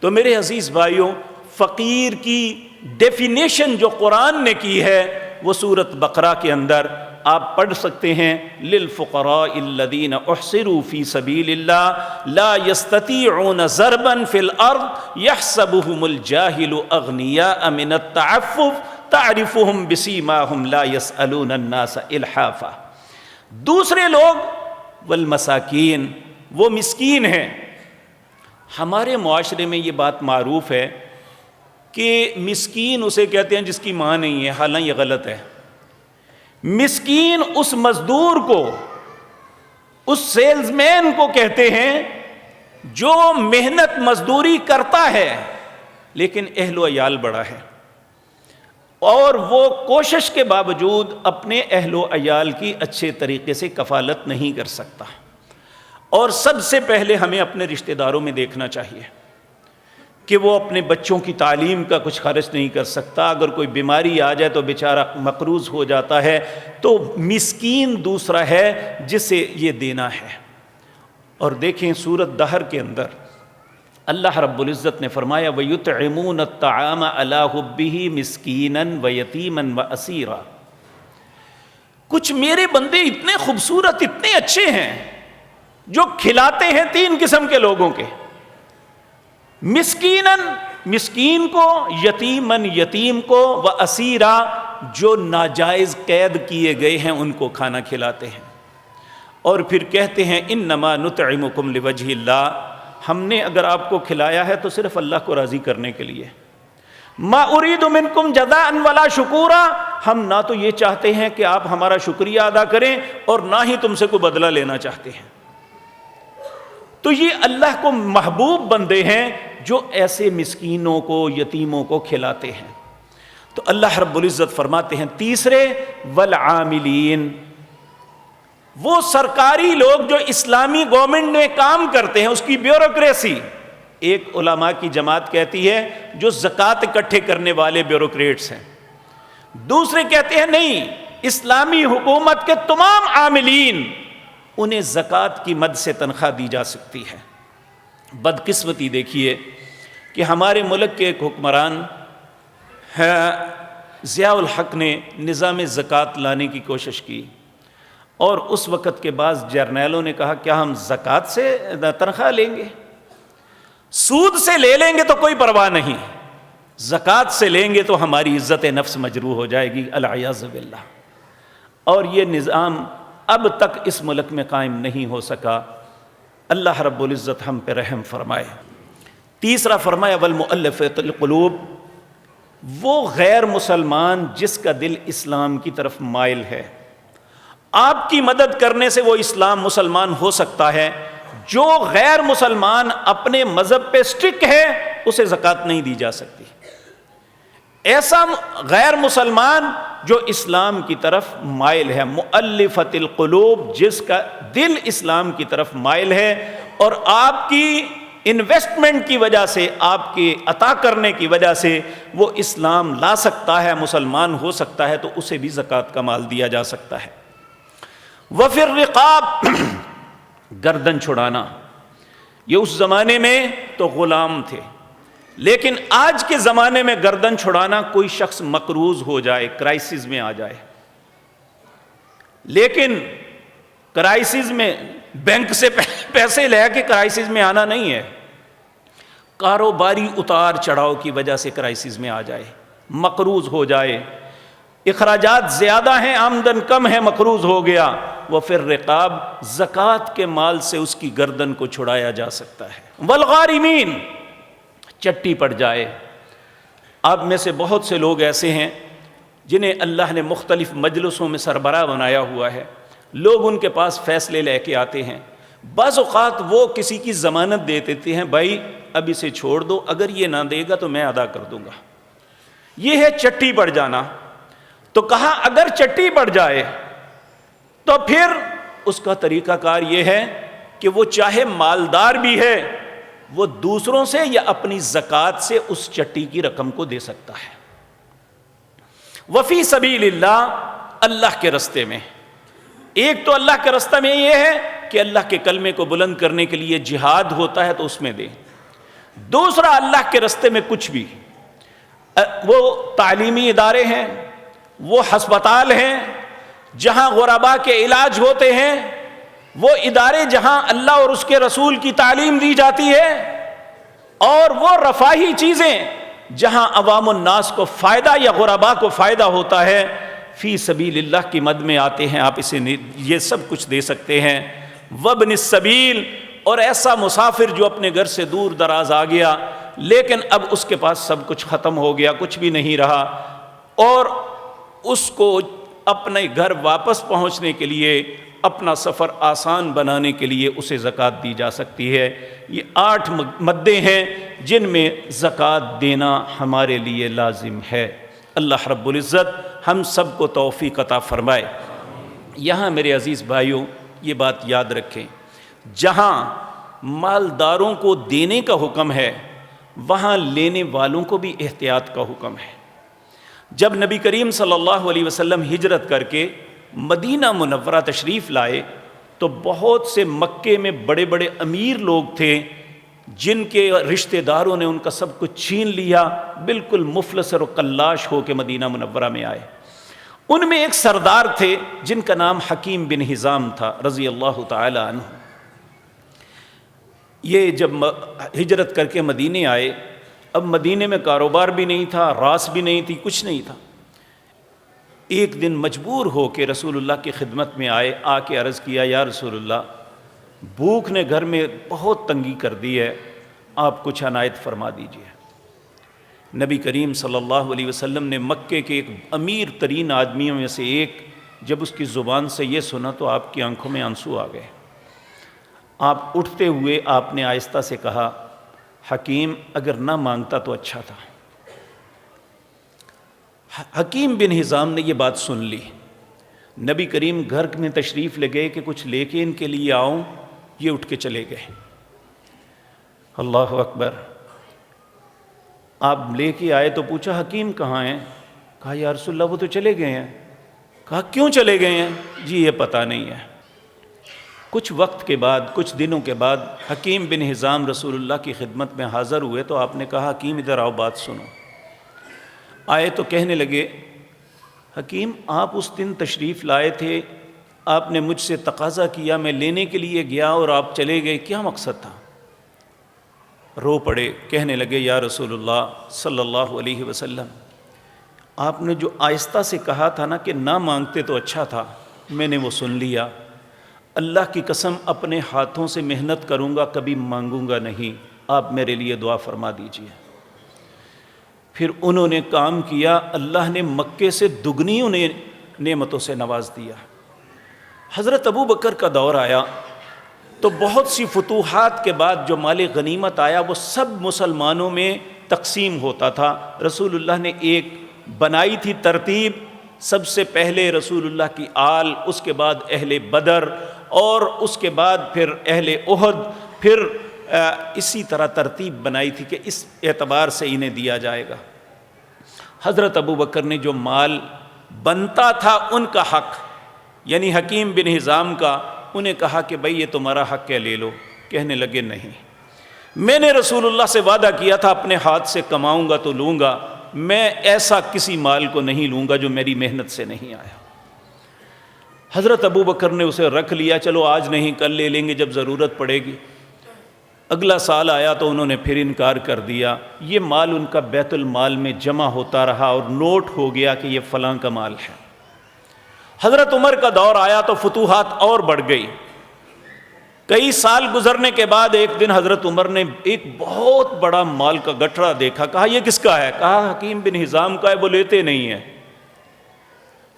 تو میرے عزیز بھائیوں، فقیر کی ڈیفینیشن جو قرآن نے کی ہے وہ سورۃ بقرہ کے اندر آپ پڑھ سکتے ہیں. للفقراء الذین احصروا فی سبیل اللہ لا یستطیعون ضربا فی الارض یحسبہم الجاہل اغنیاء من التعفف تعرفہم بسیماہم لا یسألون الناس الحافا. دوسرے لوگ والمساکین، وہ مسکین ہیں. ہمارے معاشرے میں یہ بات معروف ہے کہ مسکین اسے کہتے ہیں جس کی ماں نہیں ہے، حالانکہ یہ غلط ہے. مسکین اس مزدور کو، اس سیلز مین کو کہتے ہیں جو محنت مزدوری کرتا ہے لیکن اہل و عیال بڑا ہے، اور وہ کوشش کے باوجود اپنے اہل و عیال کی اچھے طریقے سے کفالت نہیں کر سکتا. اور سب سے پہلے ہمیں اپنے رشتہ داروں میں دیکھنا چاہیے کہ وہ اپنے بچوں کی تعلیم کا کچھ خرچ نہیں کر سکتا. اگر کوئی بیماری آ جائے تو بیچارہ مقروض ہو جاتا ہے. تو مسکین دوسرا ہے جسے یہ دینا ہے. اور دیکھیں سورۃ دہر کے اندر اللہ رب العزت نے فرمایا وَيُطْعِمُونَ الطَّعَامَ عَلَىٰ حُبِّهِ مِسْكِينًا وَيَتِيمًا وَأَسِيرًا. کچھ میرے بندے اتنے خوبصورت، اتنے اچھے ہیں جو کھلاتے ہیں تین قسم کے لوگوں کے. مسکیناً، مسکین کو، یتیماً، یتیم کو، واسیرا، جو ناجائز قید کیے گئے ہیں ان کو کھانا کھلاتے ہیں. اور پھر کہتے ہیں انما نطعمکم لوجہ اللہ، ہم نے اگر آپ کو کھلایا ہے تو صرف اللہ کو راضی کرنے کے لیے. ما ارید منکم جزاء ولا شکورا، ہم نہ تو یہ چاہتے ہیں کہ آپ ہمارا شکریہ ادا کریں اور نہ ہی تم سے کوئی بدلہ لینا چاہتے ہیں. تو یہ اللہ کو محبوب بندے ہیں جو ایسے مسکینوں کو، یتیموں کو کھلاتے ہیں. تو اللہ رب العزت فرماتے ہیں تیسرے والعاملین، وہ سرکاری لوگ جو اسلامی گورنمنٹ میں کام کرتے ہیں، اس کی بیوروکریسی. ایک علماء کی جماعت کہتی ہے جو زکوٰۃ اکٹھے کرنے والے بیوروکریٹس ہیں. دوسرے کہتے ہیں نہیں، اسلامی حکومت کے تمام عاملین، انہیں زکوٰۃ کی مد سے تنخواہ دی جا سکتی ہے. بدقسمتی دیکھیے کہ ہمارے ملک کے ایک حکمران ضیاء الحق نے نظام زکوٰۃ لانے کی کوشش کی، اور اس وقت کے بعض جرنیلوں نے کہا کیا ہم زکوٰۃ سے تنخواہ لیں گے؟ سود سے لے لیں گے تو کوئی پرواہ نہیں، زکوٰۃ سے لیں گے تو ہماری عزت نفس مجروح ہو جائے گی، العیاذ باللہ. اور یہ نظام اب تک اس ملک میں قائم نہیں ہو سکا۔ اللہ رب العزت ہم پہ رحم فرمائے۔ تیسرا فرمایا والمؤلفۃ القلوب، وہ غیر مسلمان جس کا دل اسلام کی طرف مائل ہے، آپ کی مدد کرنے سے وہ اسلام مسلمان ہو سکتا ہے۔ جو غیر مسلمان اپنے مذہب پہ سٹک ہے اسے زکوٰۃ نہیں دی جا سکتی۔ ایسا غیر مسلمان جو اسلام کی طرف مائل ہے، مؤلفۃ القلوب، جس کا دل اسلام کی طرف مائل ہے اور آپ کی انویسٹمنٹ کی وجہ سے، آپ کے عطا کرنے کی وجہ سے وہ اسلام لا سکتا ہے، مسلمان ہو سکتا ہے، تو اسے بھی زکوٰۃ کا مال دیا جا سکتا ہے۔ وفی الرقاب، گردن چھڑانا، یہ اس زمانے میں تو غلام تھے، لیکن آج کے زمانے میں گردن چھڑانا کوئی شخص مقروض ہو جائے، کرائسس میں آ جائے، لیکن کرائسس میں بینک سے پیسے لے کے کرائسس میں آنا نہیں ہے، کاروباری اتار چڑھاؤ کی وجہ سے کرائسس میں آ جائے، مقروض ہو جائے، اخراجات زیادہ ہیں، آمدن کم ہے، مقروض ہو گیا، وہ پھر رقاب، زکوٰۃ کے مال سے اس کی گردن کو چھڑایا جا سکتا ہے۔ والغارمین، چٹی پڑ جائے۔ آپ میں سے بہت سے لوگ ایسے ہیں جنہیں اللہ نے مختلف مجلسوں میں سربراہ بنایا ہوا ہے، لوگ ان کے پاس فیصلے لے کے آتے ہیں، بعض اوقات وہ کسی کی ضمانت دے دیتے ہیں، بھائی اب اسے چھوڑ دو، اگر یہ نہ دے گا تو میں ادا کر دوں گا۔ یہ ہے چٹی پڑ جانا۔ تو کہا اگر چٹی پڑ جائے تو پھر اس کا طریقہ کار یہ ہے کہ وہ چاہے مالدار بھی ہے، وہ دوسروں سے یا اپنی زکوٰۃ سے اس چٹی کی رقم کو دے سکتا ہے۔ وفی سبیل اللہ، اللہ کے رستے میں، ایک تو اللہ کے راستے میں یہ ہے کہ اللہ کے کلمے کو بلند کرنے کے لیے جہاد ہوتا ہے تو اس میں دے۔ دوسرا، اللہ کے راستے میں کچھ بھی، وہ تعلیمی ادارے ہیں، وہ ہسپتال ہیں جہاں غرباء کے علاج ہوتے ہیں، وہ ادارے جہاں اللہ اور اس کے رسول کی تعلیم دی جاتی ہے، اور وہ رفاہی چیزیں جہاں عوام الناس کو فائدہ یا غرباء کو فائدہ ہوتا ہے، فی سبیل اللہ کی مد میں آتے ہیں، آپ اسے یہ سب کچھ دے سکتے ہیں۔ وابن السبیل، اور ایسا مسافر جو اپنے گھر سے دور دراز آ گیا لیکن اب اس کے پاس سب کچھ ختم ہو گیا، کچھ بھی نہیں رہا، اور اس کو اپنے گھر واپس پہنچنے کے لیے، اپنا سفر آسان بنانے کے لیے اسے زکوٰۃ دی جا سکتی ہے۔ یہ 8 مدیں ہیں جن میں زکوٰۃ دینا ہمارے لیے لازم ہے۔ اللہ رب العزت ہم سب کو توفیق عطا فرمائے۔ یہاں میرے عزیز بھائیوں یہ بات یاد رکھیں، جہاں مالداروں کو دینے کا حکم ہے وہاں لینے والوں کو بھی احتیاط کا حکم ہے۔ جب نبی کریم صلی اللہ علیہ وسلم ہجرت کر کے مدینہ منورہ تشریف لائے تو بہت سے مکے میں بڑے بڑے امیر لوگ تھے جن کے رشتہ داروں نے ان کا سب کچھ چھین لیا، بالکل مفلس اور قلاش ہو کے مدینہ منورہ میں آئے۔ ان میں ایک سردار تھے جن کا نام حکیم بن حزام تھا رضی اللہ تعالی عنہ۔ یہ جب ہجرت کر کے مدینے آئے، اب مدینے میں کاروبار بھی نہیں تھا، راس بھی نہیں تھی، کچھ نہیں تھا۔ ایک دن مجبور ہو کے رسول اللہ کی خدمت میں آئے، آ کے عرض کیا یا رسول اللہ، بھوک نے گھر میں بہت تنگی کر دی ہے، آپ کچھ عنایت فرما دیجئے۔ نبی کریم صلی اللہ علیہ وسلم نے مکے کے ایک امیر ترین آدمیوں میں سے ایک، جب اس کی زبان سے یہ سنا تو آپ کی آنکھوں میں آنسو آ گئے۔ آپ اٹھتے ہوئے آپ نے آہستہ سے کہا، حکیم اگر نہ مانگتا تو اچھا تھا۔ حکیم بن حزام نے یہ بات سن لی، نبی کریم گھر میں تشریف لے گئے کہ کچھ لے کے ان کے لیے آؤں، یہ اٹھ کے چلے گئے۔ اللہ اکبر۔ آپ لے کے آئے تو پوچھا حکیم کہاں ہیں؟ کہا یا رسول اللہ وہ تو چلے گئے ہیں۔ کہا کیوں چلے گئے ہیں؟ جی یہ پتہ نہیں ہے۔ کچھ وقت کے بعد، کچھ دنوں کے بعد حکیم بن حزام رسول اللہ کی خدمت میں حاضر ہوئے تو آپ نے کہا حکیم ادھر آؤ بات سنو۔ آئے تو کہنے لگے، حکیم آپ اس دن تشریف لائے تھے، آپ نے مجھ سے تقاضا کیا، میں لینے کے لیے گیا اور آپ چلے گئے، کیا مقصد تھا؟ رو پڑے، کہنے لگے یا رسول اللہ صلی اللہ علیہ وسلم، آپ نے جو آہستہ سے کہا تھا نا کہ نہ مانگتے تو اچھا تھا، میں نے وہ سن لیا، اللہ کی قسم اپنے ہاتھوں سے محنت کروں گا، کبھی مانگوں گا نہیں، آپ میرے لیے دعا فرما دیجئے۔ پھر انہوں نے کام کیا، اللہ نے مکے سے دگنی انہیں نعمتوں سے نواز دیا۔ حضرت ابو بکر کا دور آیا تو بہت سی فتوحات کے بعد جو مال غنیمت آیا وہ سب مسلمانوں میں تقسیم ہوتا تھا۔ رسول اللہ نے ایک بنائی تھی ترتیب، سب سے پہلے رسول اللہ کی آل، اس کے بعد اہل بدر، اور اس کے بعد پھر اہل احد، پھر اسی طرح ترتیب بنائی تھی کہ اس اعتبار سے انہیں دیا جائے گا۔ حضرت ابو بکر نے جو مال بنتا تھا ان کا حق، یعنی حکیم بن حزام کا، انہیں کہا کہ بھئی یہ تمہارا حق ہے، لے لو۔ کہنے لگے نہیں، میں نے رسول اللہ سے وعدہ کیا تھا اپنے ہاتھ سے کماؤں گا تو لوں گا، میں ایسا کسی مال کو نہیں لوں گا جو میری محنت سے نہیں آیا۔ حضرت ابو بکر نے اسے رکھ لیا، چلو آج نہیں کل لے لیں گے جب ضرورت پڑے گی۔ اگلا سال آیا تو انہوں نے پھر انکار کر دیا۔ یہ مال ان کا بیت المال میں جمع ہوتا رہا اور نوٹ ہو گیا کہ یہ فلاں کا مال ہے۔ حضرت عمر کا دور آیا تو فتوحات اور بڑھ گئی۔ کئی سال گزرنے کے بعد ایک دن حضرت عمر نے ایک بہت بڑا مال کا گٹھڑا دیکھا، کہا یہ کس کا ہے؟ کہا حکیم بن حزام کا ہے، وہ لیتے نہیں ہیں۔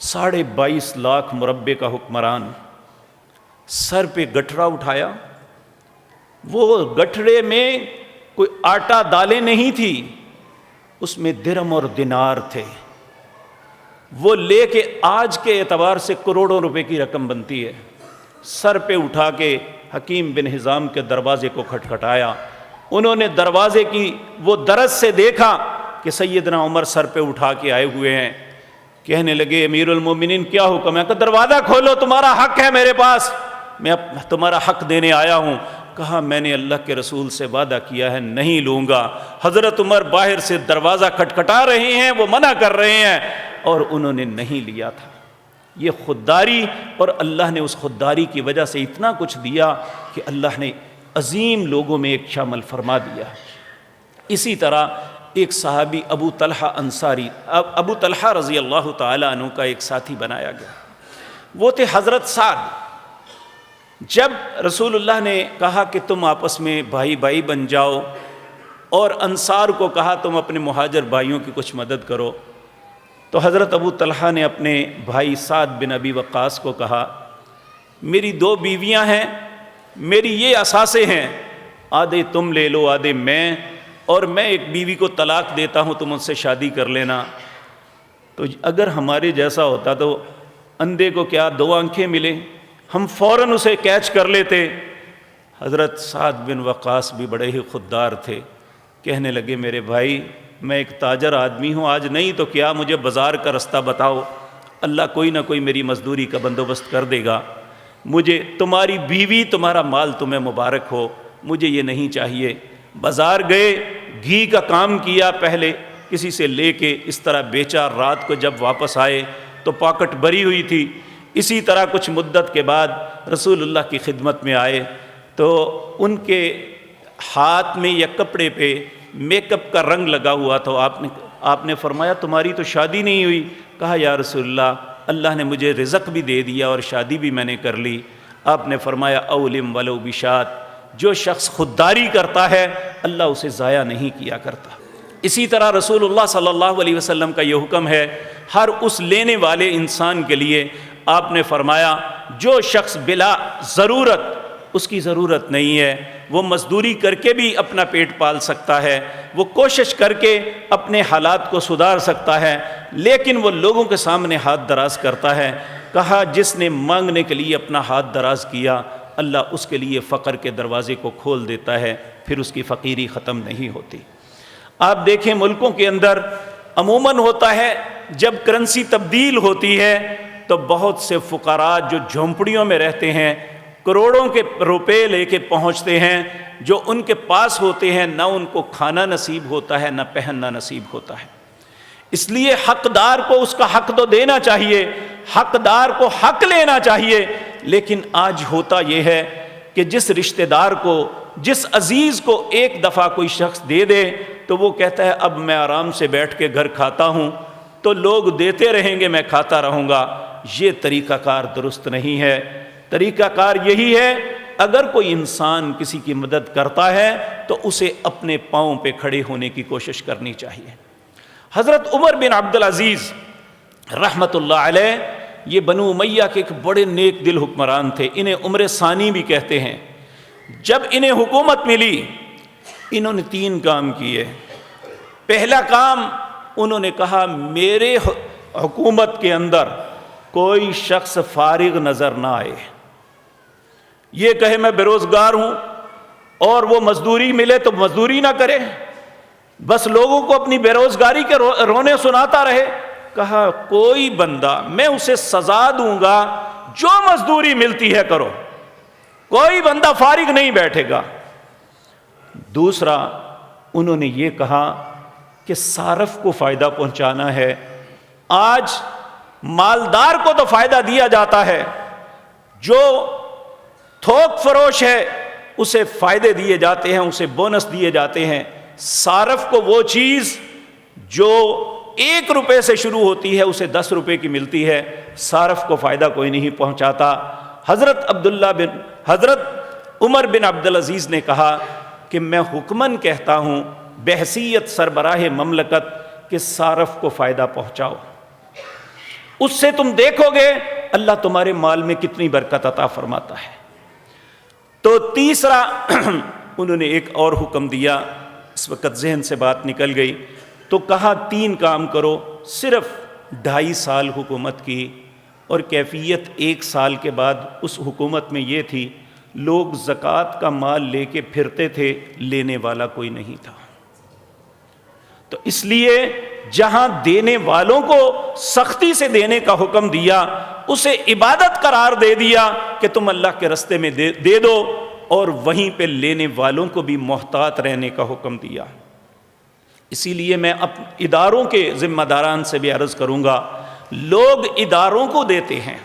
22.5 لاکھ مربع کا حکمران، سر پہ گٹھڑا اٹھایا، وہ گٹھڑے میں کوئی آٹا دالیں نہیں تھی، اس میں درہم اور دینار تھے، وہ لے کے آج کے اعتبار سے کروڑوں روپے کی رقم بنتی ہے۔ سر پہ اٹھا کے حکیم بن حزام کے دروازے کو کھٹکھٹایا، انہوں نے دروازے کی وہ درز سے دیکھا کہ سیدنا عمر سر پہ اٹھا کے آئے ہوئے ہیں۔ کہنے لگے امیر المومنین کیا حکم ہے؟ کہ دروازہ کھولو، تمہارا حق ہے میرے پاس، میں تمہارا حق دینے آیا ہوں۔ کہا میں نے اللہ کے رسول سے وعدہ کیا ہے نہیں لوں گا۔ حضرت عمر باہر سے دروازہ کھٹکھٹا رہے ہیں، وہ منع کر رہے ہیں، اور انہوں نے نہیں لیا تھا۔ یہ خودداری، اور اللہ نے اس خودداری کی وجہ سے اتنا کچھ دیا کہ اللہ نے عظیم لوگوں میں ایک شامل فرما دیا۔ اسی طرح ایک صحابی ابو طلحہ انصاری، ابو طلحہ رضی اللہ تعالیٰ عنہ کا ایک ساتھی بنایا گیا، وہ تھے حضرت سعد۔ جب رسول اللہ نے کہا کہ تم آپس میں بھائی بھائی بن جاؤ، اور انصار کو کہا تم اپنے مہاجر بھائیوں کی کچھ مدد کرو، تو حضرت ابو طلحہ نے اپنے بھائی سعد بن ابی وقاص کو کہا میری 2 بیویاں ہیں، میری یہ اثاثے ہیں، آدھے تم لے لو آدھے میں، اور میں ایک بیوی کو طلاق دیتا ہوں، تم ان سے شادی کر لینا۔ تو اگر ہمارے جیسا ہوتا تو اندھے کو کیا 2 آنکھیں ملیں، ہم فوراً اسے کیچ کر لیتے۔ حضرت سعد بن وقاص بھی بڑے ہی خوددار تھے، کہنے لگے میرے بھائی میں ایک تاجر آدمی ہوں، آج نہیں تو کیا مجھے بازار کا رستہ بتاؤ، اللہ کوئی نہ کوئی میری مزدوری کا بندوبست کر دے گا، مجھے تمہاری بیوی تمہارا مال تمہیں مبارک ہو، مجھے یہ نہیں چاہیے۔ بازار گئے، گھی کا کام کیا، پہلے کسی سے لے کے اس طرح بیچا، رات کو جب واپس آئے تو پاکٹ بھری ہوئی تھی۔ اسی طرح کچھ مدت کے بعد رسول اللہ کی خدمت میں آئے تو ان کے ہاتھ میں یا کپڑے پہ میک اپ کا رنگ لگا ہوا تھا۔ آپ نے فرمایا تمہاری تو شادی نہیں ہوئی؟ کہا یا رسول اللہ اللہ نے مجھے رزق بھی دے دیا اور شادی بھی میں نے کر لی۔ آپ نے فرمایا اولم ولو بشات، جو شخص خودداری کرتا ہے اللہ اسے ضائع نہیں کیا کرتا۔ اسی طرح رسول اللہ صلی اللہ علیہ وسلم کا یہ حکم ہے ہر اس لینے والے انسان کے لیے، آپ نے فرمایا جو شخص بلا ضرورت، اس کی ضرورت نہیں ہے، وہ مزدوری کر کے بھی اپنا پیٹ پال سکتا ہے، وہ کوشش کر کے اپنے حالات کو سدھار سکتا ہے، لیکن وہ لوگوں کے سامنے ہاتھ دراز کرتا ہے۔ کہا جس نے مانگنے کے لیے اپنا ہاتھ دراز کیا اللہ اس کے لیے فقر کے دروازے کو کھول دیتا ہے، پھر اس کی فقیری ختم نہیں ہوتی۔ آپ دیکھیں ملکوں کے اندر عموماً ہوتا ہے جب کرنسی تبدیل ہوتی ہے تو بہت سے فقراء جو جھونپڑیوں میں رہتے ہیں کروڑوں کے روپے لے کے پہنچتے ہیں، جو ان کے پاس ہوتے ہیں نہ ان کو کھانا نصیب ہوتا ہے نہ پہننا نصیب ہوتا ہے۔ اس لیے حقدار کو اس کا حق تو دینا چاہیے، حقدار کو حق لینا چاہیے، لیکن آج ہوتا یہ ہے کہ جس رشتہ دار کو، جس عزیز کو ایک دفعہ کوئی شخص دے دے تو وہ کہتا ہے اب میں آرام سے بیٹھ کے گھر کھاتا ہوں، تو لوگ دیتے رہیں گے، میں کھاتا رہوں گا، یہ طریقہ کار درست نہیں ہے۔ طریقہ کار یہی ہے، اگر کوئی انسان کسی کی مدد کرتا ہے تو اسے اپنے پاؤں پہ کھڑے ہونے کی کوشش کرنی چاہیے۔ حضرت عمر بن عبدالعزیز رحمۃ اللہ علیہ یہ بنو امیہ کے ایک بڑے نیک دل حکمران تھے، انہیں عمر ثانی بھی کہتے ہیں۔ جب انہیں حکومت ملی، انہوں نے 3 کام کیے۔ پہلا کام، انہوں نے کہا میرے حکومت کے اندر کوئی شخص فارغ نظر نہ آئے، یہ کہے میں بے روزگار ہوں اور وہ مزدوری ملے تو مزدوری نہ کرے، بس لوگوں کو اپنی بے روزگاری کے رونے سناتا رہے۔ کہا کوئی بندہ میں اسے سزا دوں گا، جو مزدوری ملتی ہے کرو، کوئی بندہ فارغ نہیں بیٹھے گا۔ دوسرا، انہوں نے یہ کہا کہ صارف کو فائدہ پہنچانا ہے۔ آج مالدار کو تو فائدہ دیا جاتا ہے، جو تھوک فروش ہے اسے فائدے دیے جاتے ہیں، اسے بونس دیے جاتے ہیں۔ صارف کو وہ چیز جو 1 روپے سے شروع ہوتی ہے اسے 10 روپے کی ملتی ہے، صارف کو فائدہ کوئی نہیں پہنچاتا۔ حضرت عمر بن عبدالعزیز نے کہا کہ میں حکماً کہتا ہوں بحیثیت سربراہ مملکت کہ صارف کو فائدہ پہنچاؤ، اس سے تم دیکھو گے اللہ تمہارے مال میں کتنی برکت عطا فرماتا ہے۔ تو تیسرا انہوں نے ایک اور حکم دیا، اس وقت ذہن سے بات نکل گئی، تو کہا 3 کام کرو۔ صرف 2.5 سال حکومت کی، اور کیفیت 1 سال کے بعد اس حکومت میں یہ تھی لوگ زکوٰۃ کا مال لے کے پھرتے تھے، لینے والا کوئی نہیں تھا۔ تو اس لیے جہاں دینے والوں کو سختی سے دینے کا حکم دیا، اسے عبادت قرار دے دیا کہ تم اللہ کے راستے میں دے دو، اور وہیں پہ لینے والوں کو بھی محتاط رہنے کا حکم دیا۔ اسی لیے میں اداروں کے ذمہ داران سے بھی عرض کروں گا، لوگ اداروں کو دیتے ہیں،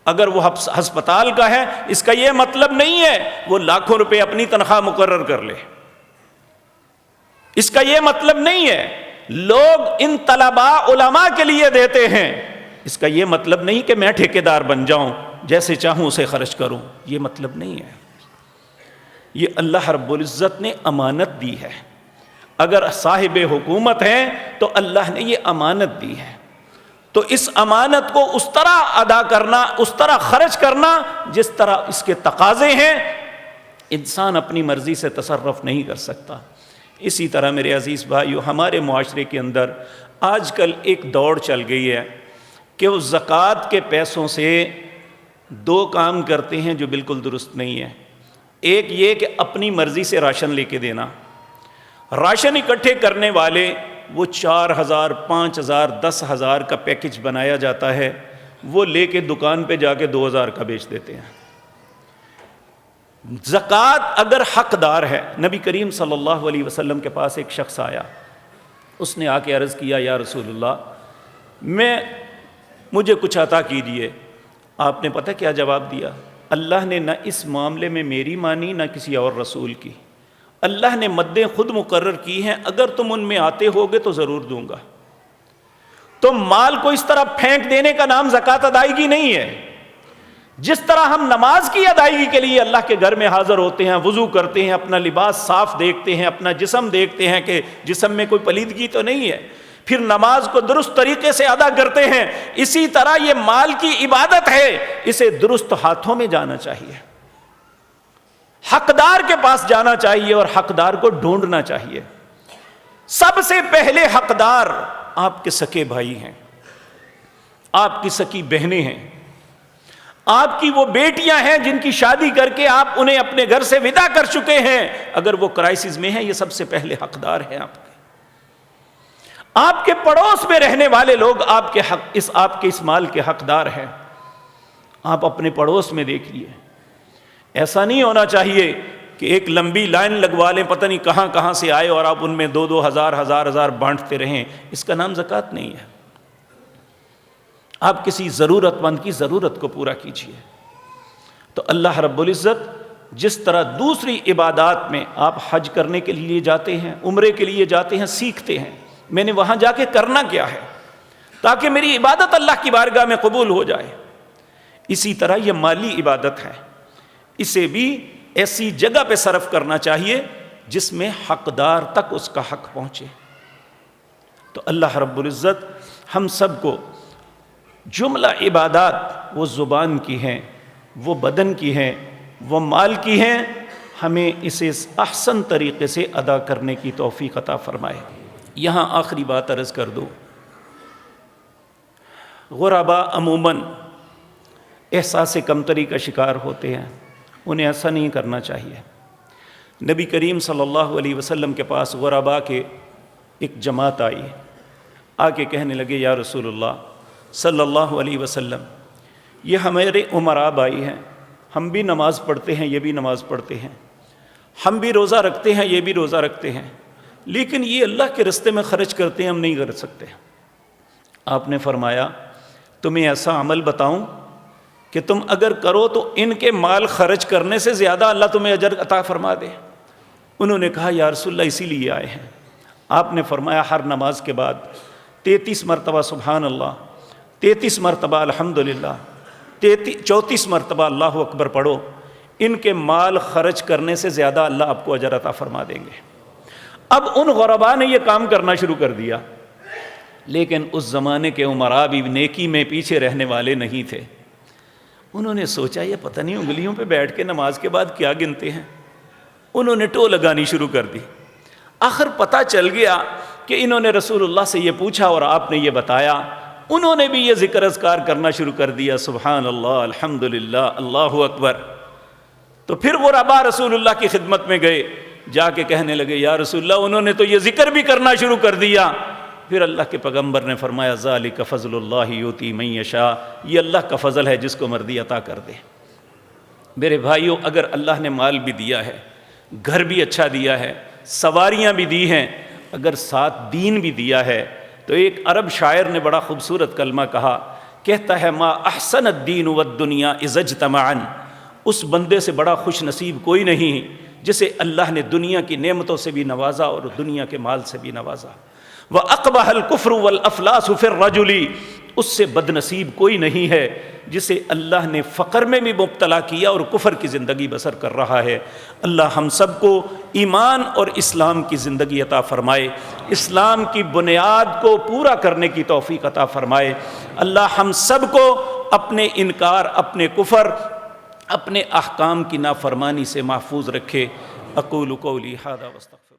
اگر وہ ہسپتال کا ہے اس کا یہ مطلب نہیں ہے وہ لاکھوں روپے اپنی تنخواہ مقرر کر لے، اس کا یہ مطلب نہیں ہے۔ لوگ ان طلباء علماء کے لیے دیتے ہیں، اس کا یہ مطلب نہیں کہ میں ٹھیکیدار بن جاؤں، جیسے چاہوں اسے خرچ کروں، یہ مطلب نہیں ہے۔ یہ اللہ رب العزت نے امانت دی ہے، اگر صاحب حکومت ہیں تو اللہ نے یہ امانت دی ہے، تو اس امانت کو اس طرح ادا کرنا، اس طرح خرچ کرنا جس طرح اس کے تقاضے ہیں۔ انسان اپنی مرضی سے تصرف نہیں کر سکتا۔ اسی طرح میرے عزیز بھائیو، ہمارے معاشرے کے اندر آج کل ایک دوڑ چل گئی ہے کہ وہ زکوٰۃ کے پیسوں سے 2 کام کرتے ہیں جو بالکل درست نہیں ہے۔ ایک یہ کہ اپنی مرضی سے راشن لے کے دینا، راشن اکٹھے کرنے والے وہ 4,000 5,000 10,000 کا پیکج بنایا جاتا ہے، وہ لے کے دکان پہ جا کے 2,000 کا بیچ دیتے ہیں۔ زکوٰۃ اگر حقدار ہے، نبی کریم صلی اللہ علیہ وسلم کے پاس ایک شخص آیا، اس نے آ کے عرض کیا یا رسول اللہ مجھے کچھ عطا کیجیے۔ آپ نے پتہ کیا جواب دیا؟ اللہ نے نہ اس معاملے میں میری مانی نہ کسی اور رسول کی، اللہ نے مدیں خود مقرر کی ہیں، اگر تم ان میں آتے ہوگے تو ضرور دوں گا۔ تو مال کو اس طرح پھینک دینے کا نام زکوٰۃ ادائیگی نہیں ہے۔ جس طرح ہم نماز کی ادائیگی کے لیے اللہ کے گھر میں حاضر ہوتے ہیں، وضو کرتے ہیں، اپنا لباس صاف دیکھتے ہیں، اپنا جسم دیکھتے ہیں کہ جسم میں کوئی پلیدگی تو نہیں ہے، پھر نماز کو درست طریقے سے ادا کرتے ہیں، اسی طرح یہ مال کی عبادت ہے، اسے درست ہاتھوں میں جانا چاہیے، حقدار کے پاس جانا چاہیے اور حقدار کو ڈھونڈنا چاہیے۔ سب سے پہلے حقدار آپ کے سکے بھائی ہیں، آپ کی سکی بہنیں ہیں، آپ کی وہ بیٹیاں ہیں جن کی شادی کر کے آپ انہیں اپنے گھر سے ودا کر چکے ہیں، اگر وہ کرائسس میں ہیں یہ سب سے پہلے حقدار ہیں آپ کے پڑوس میں رہنے والے لوگ آپ کے اس مال کے حقدار ہیں۔ آپ اپنے پڑوس میں دیکھیے، ایسا نہیں ہونا چاہیے کہ ایک لمبی لائن لگوا لیں، پتہ نہیں کہاں کہاں سے آئے اور آپ ان میں 2 ہزار بانٹتے رہیں، اس کا نام زکوٰۃ نہیں ہے۔ آپ کسی ضرورت مند کی ضرورت کو پورا کیجیے۔ تو اللہ رب العزت جس طرح دوسری عبادات میں آپ حج کرنے کے لیے جاتے ہیں، عمرے کے لیے جاتے ہیں، سیکھتے ہیں میں نے وہاں جا کے کرنا کیا ہے، تاکہ میری عبادت اللہ کی بارگاہ میں قبول ہو جائے۔ اسی طرح یہ مالی عبادت ہے، اسے بھی ایسی جگہ پہ صرف کرنا چاہیے جس میں حقدار تک اس کا حق پہنچے۔ تو اللہ رب العزت ہم سب کو جملہ عبادات، وہ زبان کی ہیں، وہ بدن کی ہیں، وہ مال کی ہیں، ہمیں اسے احسن طریقے سے ادا کرنے کی توفیق عطا فرمائے۔ یہاں آخری بات عرض کر دوں، غرباء عموماً احساس کمتری کا شکار ہوتے ہیں، انہیں ایسا نہیں کرنا چاہیے۔ نبی کریم صلی اللہ علیہ وسلم کے پاس غرباء کے ایک جماعت آئی، آ کے کہنے لگے یا رسول اللہ صلی اللہ علیہ وسلم، یہ ہمارے امراء بھائی ہیں، ہم بھی نماز پڑھتے ہیں، یہ بھی نماز پڑھتے ہیں، ہم بھی روزہ رکھتے ہیں، یہ بھی روزہ رکھتے ہیں، لیکن یہ اللہ کے راستے میں خرچ کرتے ہیں، ہم نہیں کر سکتے۔ آپ نے فرمایا تمہیں ایسا عمل بتاؤں کہ تم اگر کرو تو ان کے مال خرچ کرنے سے زیادہ اللہ تمہیں اجر عطا فرما دے۔ انہوں نے کہا یا رسول اللہ اسی لیے آئے ہیں۔ آپ نے فرمایا ہر نماز کے بعد 33 مرتبہ سبحان اللہ، 33 مرتبہ الحمدللہ، 34 مرتبہ اللہ اکبر پڑھو، ان کے مال خرچ کرنے سے زیادہ اللہ آپ کو اجر عطا فرما دیں گے۔ اب ان غرباء نے یہ کام کرنا شروع کر دیا، لیکن اس زمانے کے امراء بھی نیکی میں پیچھے رہنے والے نہیں تھے۔ انہوں نے سوچا یہ پتہ نہیں انگلیوں پہ بیٹھ کے نماز کے بعد کیا گنتے ہیں، انہوں نے ٹو لگانی شروع کر دی۔ آخر پتہ چل گیا کہ انہوں نے رسول اللہ سے یہ پوچھا اور آپ نے یہ بتایا، انہوں نے بھی یہ ذکر اذکار کرنا شروع کر دیا، سبحان اللہ، الحمدللہ، اللہ اکبر۔ تو پھر غرباء رسول اللہ کی خدمت میں گئے، جا کے کہنے لگے یا رسول اللہ انہوں نے تو یہ ذکر بھی کرنا شروع کر دیا۔ پھر اللہ کے پیغمبر نے فرمایا ذالک فضل اللہ یؤتی من یشاء، یہ اللہ کا فضل ہے جس کو مرضی عطا کر دے۔ میرے بھائیوں، اگر اللہ نے مال بھی دیا ہے، گھر بھی اچھا دیا ہے، سواریاں بھی دی ہیں، اگر ساتھ دین بھی دیا ہے، تو ایک عرب شاعر نے بڑا خوبصورت کلمہ کہا، کہتا ہے ما احسن الدین والدنیا اذا اجتمعا، اس بندے سے بڑا خوش نصیب کوئی نہیں جسے اللہ نے دنیا کی نعمتوں سے بھی نوازا اور دنیا کے مال سے بھی نوازا۔ وَأَقْبَحَ الْكُفْرُ وَالْأَفْلَاسُ فِي الرَّجُلِ، اس سے بد نصیب کوئی نہیں ہے جسے اللہ نے فقر میں بھی مبتلا کیا اور کفر کی زندگی بسر کر رہا ہے۔ اللہ ہم سب کو ایمان اور اسلام کی زندگی عطا فرمائے، اسلام کی بنیاد کو پورا کرنے کی توفیق عطا فرمائے۔ اللہ ہم سب کو اپنے انکار، اپنے کفر، اپنے احکام کی نافرمانی سے محفوظ رکھے۔ اقول قولی ھذا واستغفر